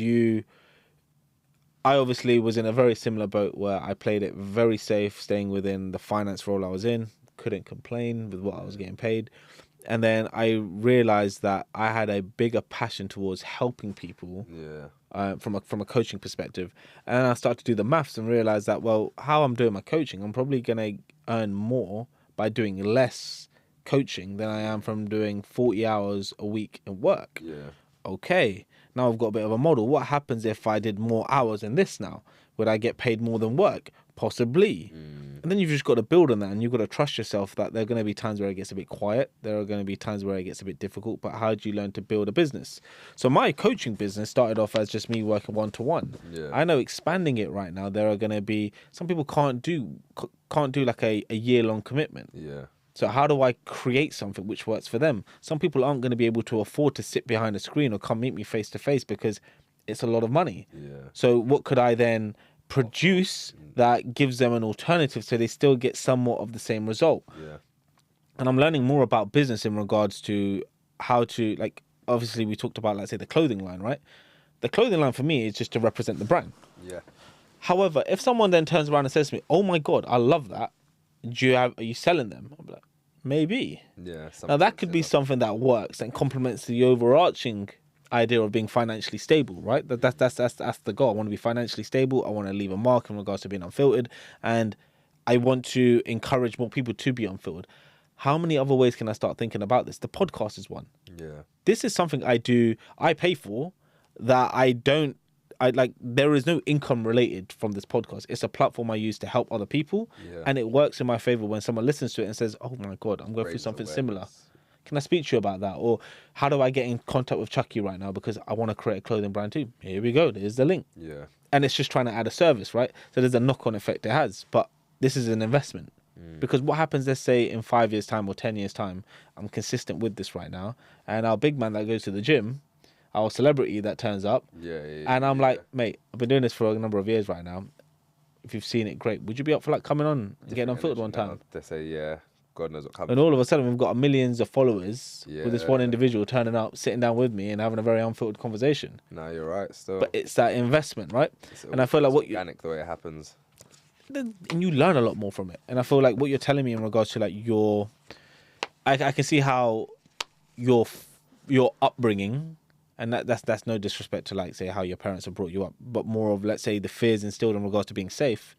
I obviously was in a very similar boat where I played it very safe, staying within the finance role I was in, couldn't complain with what I was getting paid. And then I realized that I had a bigger passion towards helping people. Yeah. From a coaching perspective, and I started to do the maths and realize that, well, how I'm doing my coaching, I'm probably gonna earn more by doing less coaching than I am from doing 40 hours a week in work. Yeah. Okay, now I've got a bit of a model. What happens if I did more hours in this now? Would I get paid more than work? Possibly. And then you've just got to build on that, and you've got to trust yourself that there are going to be times where it gets a bit quiet. There are going to be times where it gets a bit difficult, but how do you learn to build a business? So my coaching business started off as just me working one-to-one. Yeah. I know expanding it right now, there are going to be, some people can't do like a year-long commitment. Yeah. So how do I create something which works for them? Some people aren't going to be able to afford to sit behind a screen or come meet me face-to-face because it's a lot of money. Yeah. So what could I then produce that gives them an alternative so they still get somewhat of the same result? Yeah. And I'm learning more about business in regards to how to, like, obviously we talked about, let's say, the clothing line, right? The clothing line for me is just to represent the brand. Yeah. However, if someone then turns around and says to me, "Oh my God, I love that. Are you selling them?" I'm like, maybe. Yeah. Now that could be something that works and complements the overarching idea of being financially stable, right? That's the goal. I want to be financially stable. I want to leave a mark in regards to being unfiltered, and I want to encourage more people to be unfiltered. How many other ways can I start thinking about this? The podcast is one. Yeah. This is something I pay for, that there is no income related from this podcast. It's a platform I use to help other people. Yeah. And it works in my favor when someone listens to it and says, "Oh my God, I'm going through something similar. Can I speak to you about that?" Or, "How do I get in contact with Chucky right now because I want to create a clothing brand too?" Here we go. There's the link. Yeah. and it's just trying to add a service, right? So there's a knock-on effect it has, but this is an investment. Because what happens, let's say in 5 years' time or 10 years' time, I'm consistent with this right now, and our big man that goes to the gym, our celebrity that turns up, and I'm like, mate, I've been doing this for a number of years right now. If you've seen it, great. Would you be up for like coming on and getting Unfiltered one time? They say, yeah, God knows what comes. And all of a sudden, we've got millions of followers with this one individual turning up, sitting down with me and having a very unfiltered conversation. No, you're right. Still, but it's that investment, right? And I feel like what organic the way it happens. And you learn a lot more from it. And I feel like what you're telling me in regards to like I can see how your upbringing, and that's no disrespect to like say how your parents have brought you up, but more of, let's say, the fears instilled in regards to being safe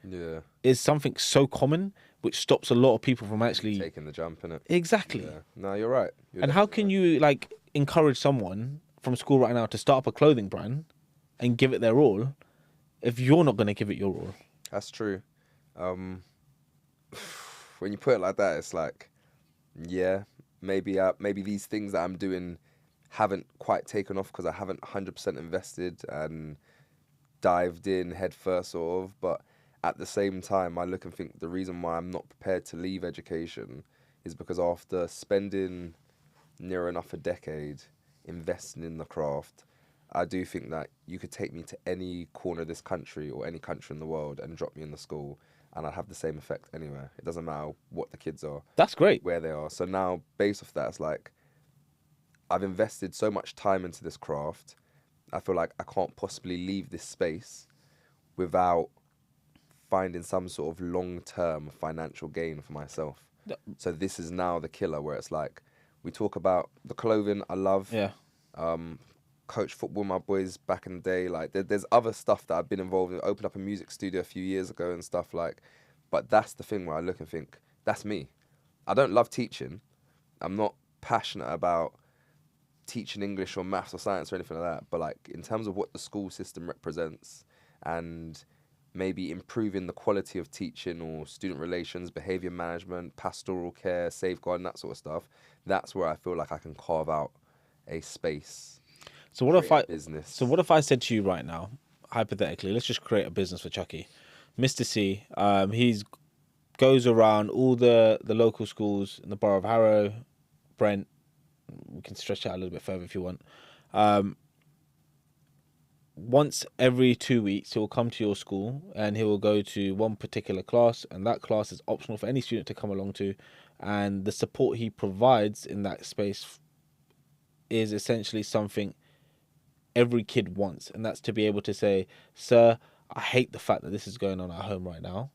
is something so common which stops a lot of people from actually taking the jump in it. Exactly. Yeah. No, you're right. And how can you like encourage someone from school right now to start up a clothing brand and give it their all if you're not going to give it your all? That's true. When you put it like that, it's like, yeah, maybe these things that I'm doing haven't quite taken off because I haven't 100% invested and dived in head first, sort of. But at the same time, I look and think the reason why I'm not prepared to leave education is because after spending near enough a decade investing in the craft, I do think that you could take me to any corner of this country or any country in the world and drop me in the school, and I'd have the same effect anywhere. It doesn't matter what the kids are. That's great. Where they are. So now, based off that, it's like, I've invested so much time into this craft, I feel like I can't possibly leave this space without finding some sort of long-term financial gain for myself. So this is now the killer, where it's like, we talk about the clothing I love. Yeah. Coach football with my boys back in the day. Like there's other stuff that I've been involved in. Opened up a music studio a few years ago and stuff like. But that's the thing where I look and think, that's me. I don't love teaching. I'm not passionate about teaching English or maths or science or anything like that. But like in terms of what the school system represents and maybe improving the quality of teaching or student relations, behaviour management, pastoral care, safeguarding, that sort of stuff, that's where I feel like I can carve out a space. So what if I said to you right now, hypothetically, let's just create a business for Chucky. Mr. C, he's goes around all the local schools in the borough of Harrow, Brent. We can stretch it out a little bit further if you want. Once every 2 weeks, he will come to your school and he will go to one particular class, and that class is optional for any student to come along to. And the support he provides in that space is essentially something every kid wants, and that's to be able to say, sir, I hate the fact that this is going on at home right now.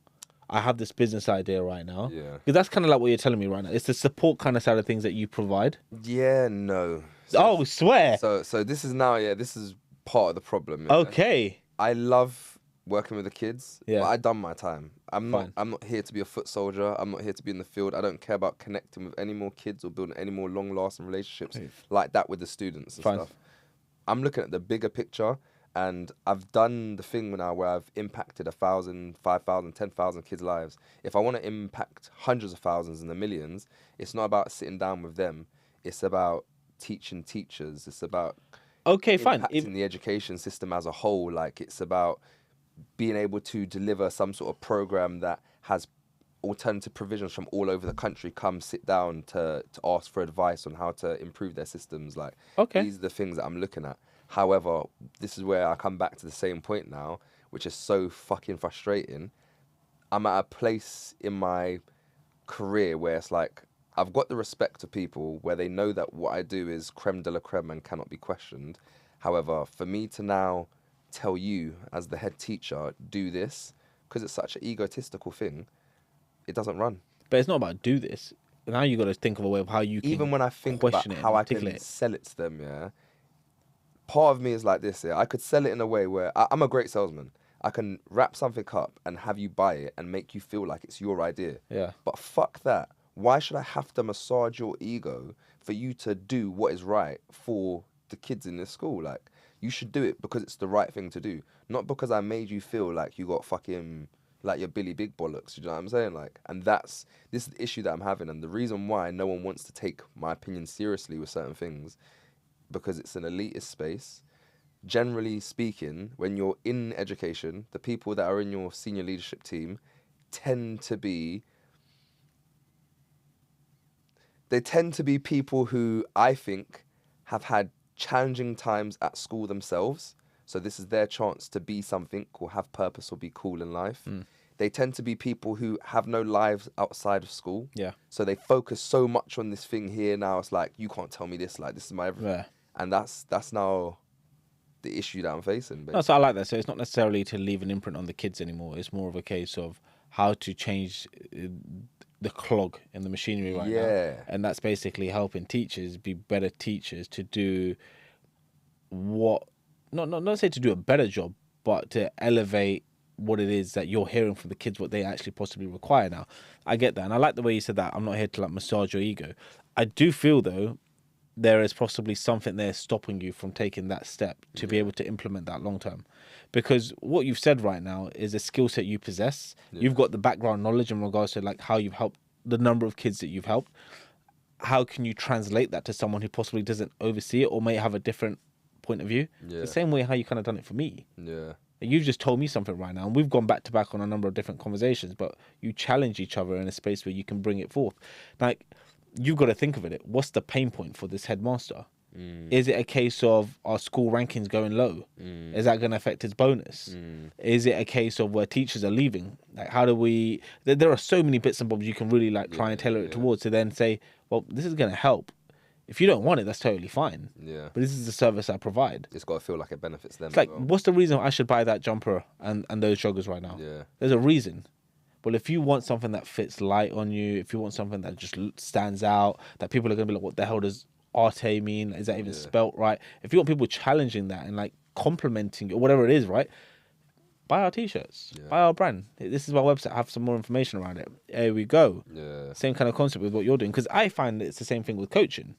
I have this business idea right now. Yeah. Because that's kind of like what you're telling me right now. It's the support kind of side of things that you provide. Yeah, no. So, swear. So this is now, this is part of the problem. Yeah? Okay. I love working with the kids. Yeah. But I've done my time. I'm not here to be a foot soldier. I'm not here to be in the field. I don't care about connecting with any more kids or building any more long-lasting relationships like that with the students and stuff. I'm looking at the bigger picture, and I've done the thing now where I've impacted 1,000, 5,000, 10,000 kids' lives. If I want to impact hundreds of thousands and the millions, it's not about sitting down with them. It's about teaching teachers. It's about impacting the education system as a whole. Like, it's about being able to deliver some sort of program that has alternative provisions from all over the country come sit down to ask for advice on how to improve their systems. Like, these are the things that I'm looking at. However, this is where I come back to the same point now, which is so fucking frustrating. I'm at a place in my career where it's like, I've got the respect of people where they know that what I do is creme de la creme and cannot be questioned. However, for me to now tell you as the head teacher, do this, because it's such an egotistical thing, it doesn't run. But it's not about do this. Now you got to think of a way of how you can even when I think about how I can sell it to them, part of me is like this, I could sell it in a way where I'm a great salesman. I can wrap something up and have you buy it and make you feel like it's your idea. Yeah. But fuck that. Why should I have to massage your ego for you to do what is right for the kids in this school? Like, you should do it because it's the right thing to do, not because I made you feel like you got fucking, like you're Billy Big Bollocks, you know what I'm saying? Like, and this is the issue that I'm having, and the reason why no one wants to take my opinion seriously with certain things, because it's an elitist space, generally speaking, when you're in education, the people that are in your senior leadership team tend to be people who I think have had challenging times at school themselves. So this is their chance to be something or have purpose or be cool in life. They tend to be people who have no lives outside of school. Yeah. So they focus so much on this thing here now. It's like, you can't tell me this. Like, this is my everything. Yeah. And that's now the issue that I'm facing. No, so I like that. So it's not necessarily to leave an imprint on the kids anymore. It's more of a case of how to change the clog in the machinery right now. And that's basically helping teachers be better teachers to do what, not say to do a better job, but to elevate what it is that you're hearing from the kids, what they actually possibly require now. I get that. And I like the way you said that. I'm not here to like massage your ego. I do feel though, there is possibly something there stopping you from taking that step to be able to implement that long term. Because what you've said right now is a skill set you possess. You've got the background knowledge in regards to like how you've helped the number of kids that you've helped. How can you translate that to someone who possibly doesn't oversee it or may have a different point of view? The same way how you kind of done it for me. You've just told me something right now, and we've gone back to back on a number of different conversations, but you challenge each other in a space where you can bring it forth. Like, you've got to think of it. What's the pain point for this headmaster? Is it a case of our school rankings going low? Is that going to affect his bonus? Is it a case of where teachers are leaving? Like, how do we... There are so many bits and bobs you can really like try and tailor it towards to then say, well, this is going to help. If you don't want it, that's totally fine. But this is the service I provide. It's got to feel like it benefits them. It's like, what's the reason I should buy that jumper and those joggers right now? There's a reason. But if you want something that fits light on you, if you want something that just stands out, that people are going to be like, what the hell does Arte mean? Is that even spelt right? If you want people challenging that and like complimenting you or whatever it is, right? Buy our t-shirts, buy our brand. This is my website. Have some more information around it. There we go. Same kind of concept with what you're doing. Because I find that it's the same thing with coaching.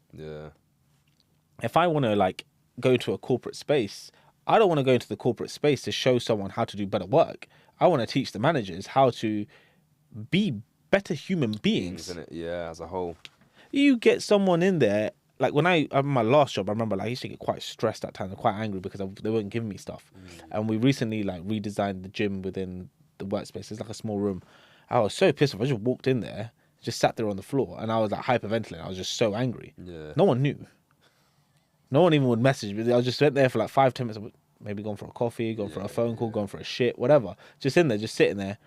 If I want to like go to a corporate space, I don't want to go into the corporate space to show someone how to do better work. I want to teach the managers how to be better human beings. Isn't it? Yeah, as a whole. You get someone in there, like when I had my last job, I remember like I used to get quite stressed at times, quite angry because they weren't giving me stuff. And we recently like redesigned the gym within the workspace. It's like a small room. I was so pissed off. I just walked in there, just sat there on the floor, and I was like hyperventilating. I was just so angry. No one knew. No one even would message me. I just went there for like 5-10 minutes. Maybe gone for a coffee, gone for a phone call, gone for a shit, whatever. Just in there, just sitting there.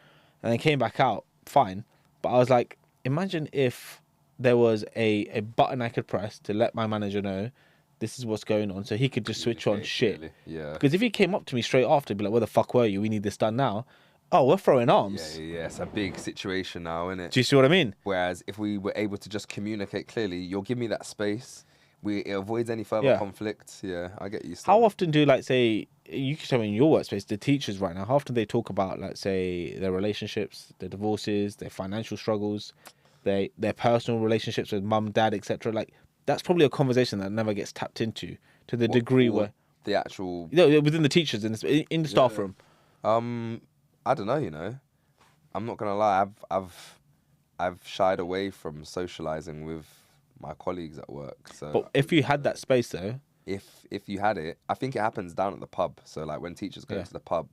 And then came back out, fine. But I was like, imagine if there was a button I could press to let my manager know this is what's going on, so he could just switch on shit. Really. Because if he came up to me straight after, he'd be like, where the fuck were you? We need this done now. Oh, we're throwing arms. Yeah, it's a big situation now, isn't it? Do you see what I mean? Whereas if we were able to just communicate clearly, you'll give me that space. It avoids any further conflict. Yeah, I get you. How often do, like, say, you can tell me in your workspace, the teachers right now, how often they talk about, like, say, their relationships, their divorces, their financial struggles, their personal relationships with mum, dad, etc. Like, that's probably a conversation that never gets tapped into to the degree where the actual within the teachers in the staff room. I don't know. You know, I'm not gonna lie. I've shied away from socializing with my colleagues at work. So, but if you had that space though, if you had it, I think it happens down at the pub. So like when teachers go to the pub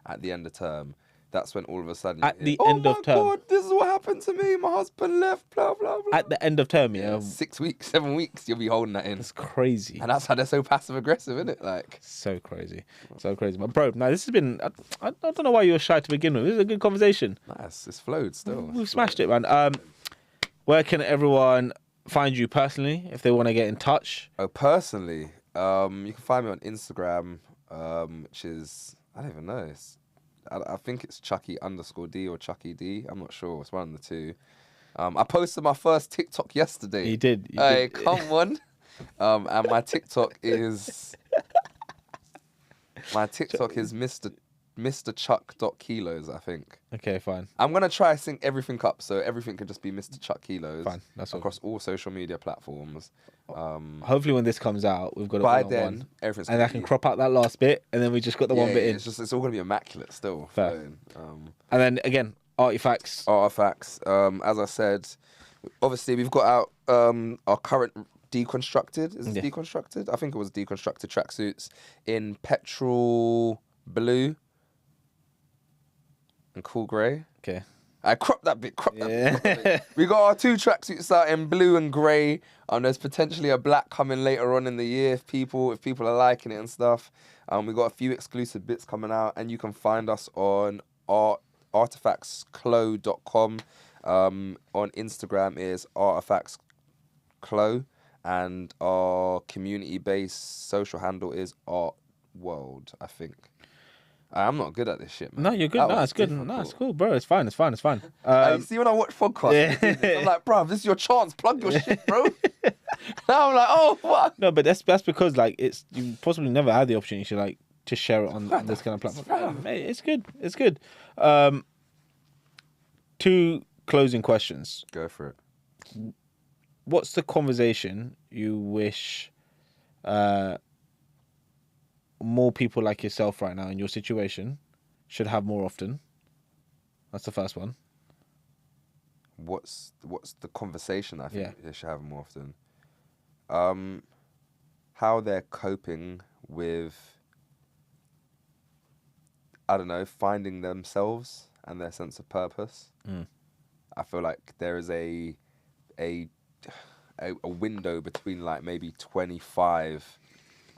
at the end of term, that's when all of a sudden at the end of term, oh my God, this is what happened to me. My husband left. Blah blah blah. At the end of term, 6 weeks, 7 weeks, you'll be holding that in. It's crazy, and that's how they're so passive aggressive, isn't it? Like so crazy. But bro, now this has been. I don't know why you were shy to begin with. This is a good conversation. Nice, it's flowed still. We've smashed it, man. Where can everyone find you personally if they want to get in touch? Oh, personally, you can find me on Instagram, which is I don't even know. I think it's Chucky_D or Chucky D. I'm not sure. It's one of the two. I posted my first TikTok yesterday. You did. Hey, come on. And my TikTok is Mr. Chuck.kilos, I think. Okay, fine. I'm going to try to sync everything up so everything can just be Mr. Chuck Kilos. Fine, that's across all social media platforms. Hopefully when this comes out, we've got it by all then, one. Everything's and I can crop out that last bit, and then we just got the one bit in. It's all going to be immaculate still. Fair. And then again, Artifacts. As I said, obviously we've got out our current deconstructed. Is it deconstructed? I think it was deconstructed tracksuits in petrol blue and cool grey. Okay. I cropped that bit. We got our 2 tracksuits out in blue and grey. There's potentially a black coming later on in the year if people are liking it and stuff. We got a few exclusive bits coming out, and you can find us on artifactsclo.com. On Instagram is artifactsclo, and our community-based social handle is artworld, I think. I'm not good at this shit, man. No, you're good. No, it's good. No, it's cool, bro. It's fine. You see, when I watch podcasts, I'm like, bro, this is your chance. Plug your shit, bro. Now I'm like, oh, what? No, but that's because like you possibly never had the opportunity to like to share it on this kind of platform. Mate, it's good. It's good. 2 closing questions. Go for it. What's the conversation you wish more people like yourself right now in your situation should have more often? That's the first one. What's the conversation I think they should have more often? How they're coping with, I don't know, finding themselves and their sense of purpose. I feel like there is a window between like maybe 25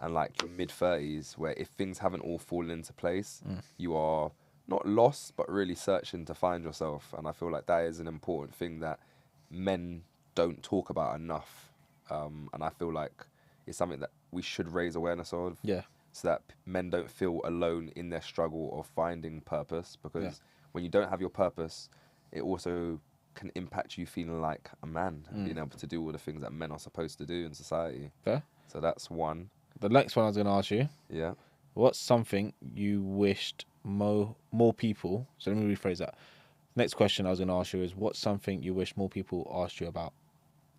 and like your mid-30s where if things haven't all fallen into place, you are not lost, but really searching to find yourself. And I feel like that is an important thing that men don't talk about enough. And I feel like it's something that we should raise awareness of. Yeah. So that men don't feel alone in their struggle of finding purpose. Because when you don't have your purpose, it also can impact you feeling like a man, being able to do all the things that men are supposed to do in society. Fair. So that's one. The next one I was going to ask you. Yeah. What's something you wished more people... So let me rephrase that. Next question I was going to ask you is, what's something you wish more people asked you about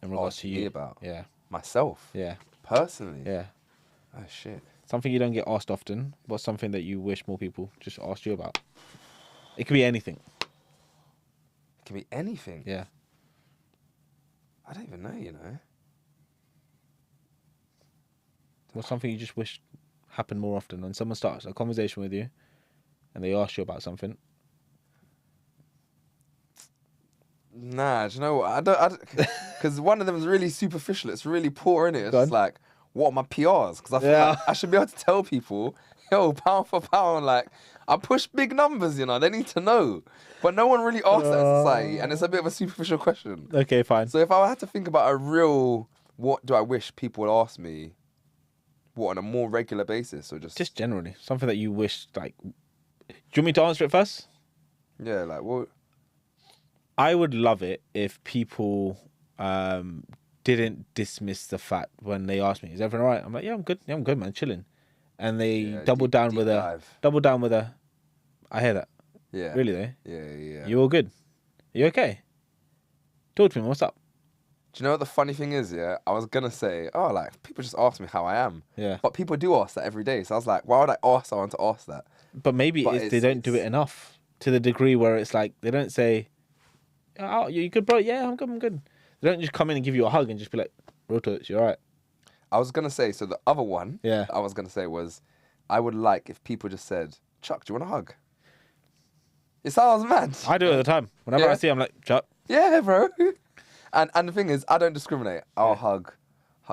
in regards to you? About? Yeah. Myself? Yeah. Personally? Yeah. Oh, shit. Something you don't get asked often. What's something that you wish more people just asked you about? It could be anything. It can be anything? Yeah. I don't even know, you know. What's something you just wish happened more often? When someone starts a conversation with you and they ask you about something. Nah, do you know what? I don't, because one of them is really superficial. It's really poor, innit? It's just like, what are my PRs? Because I feel like I should be able to tell people, yo, pound for pound, like, I push big numbers, you know, they need to know. But no one really asks that in society, and it's a bit of a superficial question. Okay, fine. So if I had to think about a real, what do I wish people would ask me, what, on a more regular basis, or just generally, something that you wish, like, do you want me to answer it first? Yeah, like, what? I would love it if people didn't dismiss the fact when they asked me, is everything all right? I'm like, yeah, I'm good, man, chilling. And they double down with a, I hear that. Yeah. Really though? Yeah. You all good? You okay? Talk to me, what's up? Do you know what the funny thing is, yeah? I was going to say, oh, like, people just ask me how I am. Yeah. But people do ask that every day. So I was like, why would I ask someone to ask that? But maybe they don't do it enough to the degree where it's like, they don't say, oh, you good, bro? Yeah, I'm good. They don't just come in and give you a hug and just be like, real touch, you all right? I was going to say, so the other one I was going to say was, I would like if people just said, Chuck, do you want a hug? It sounds mad. I do it all the time. Whenever I see I'm like, Chuck. Yeah, bro. And the thing is, I don't discriminate. I'll hug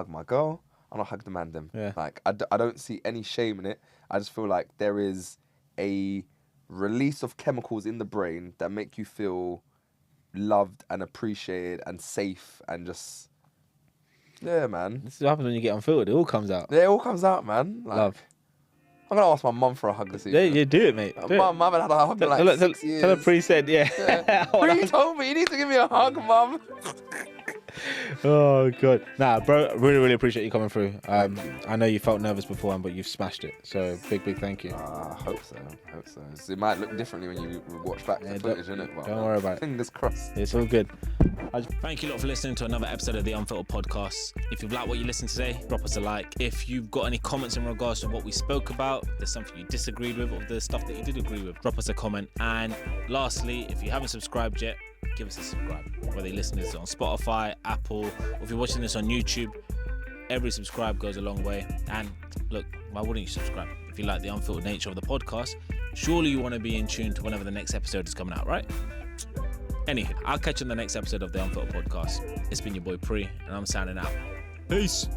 my girl, and I'll hug the man them. Yeah. Like, I don't see any shame in it. I just feel like there is a release of chemicals in the brain that make you feel loved and appreciated and safe and just, yeah, man. This is what happens when you get unfiltered. It all comes out. Yeah, it all comes out, man. Like, love. I'm going to ask my mum for a hug this evening. Yeah, do it, mate. Mum haven't had a hug in like 6 years. Tell her Pre said, yeah. Pre told me, you need to give me a hug, mum. Oh, God. Nah, bro, really, really appreciate you coming through. I know you felt nervous beforehand, but you've smashed it. So, big thank you. I hope so. So it might look differently when you watch back the footage, innit? Don't worry about it. Fingers crossed. It's all good. Thank you lot for listening to another episode of the Unfiltered Podcast. If you've liked what you listened today, drop us a like. If you've got any comments in regards to what we spoke about, there's something you disagreed with, or there's stuff that you did agree with, drop us a comment. And lastly, if you haven't subscribed yet, give us a subscribe. Whether you're listening to this on Spotify, Apple, or if you're watching this on YouTube, Every subscribe goes a long way. And look, why wouldn't you subscribe? If you like the unfiltered nature of the podcast, surely you want to be in tune to whenever the next episode is coming out, right? Anywho, I'll catch you in the next episode of the Unfiltered Podcast. It's been your boy Pri, and I'm signing out. Peace.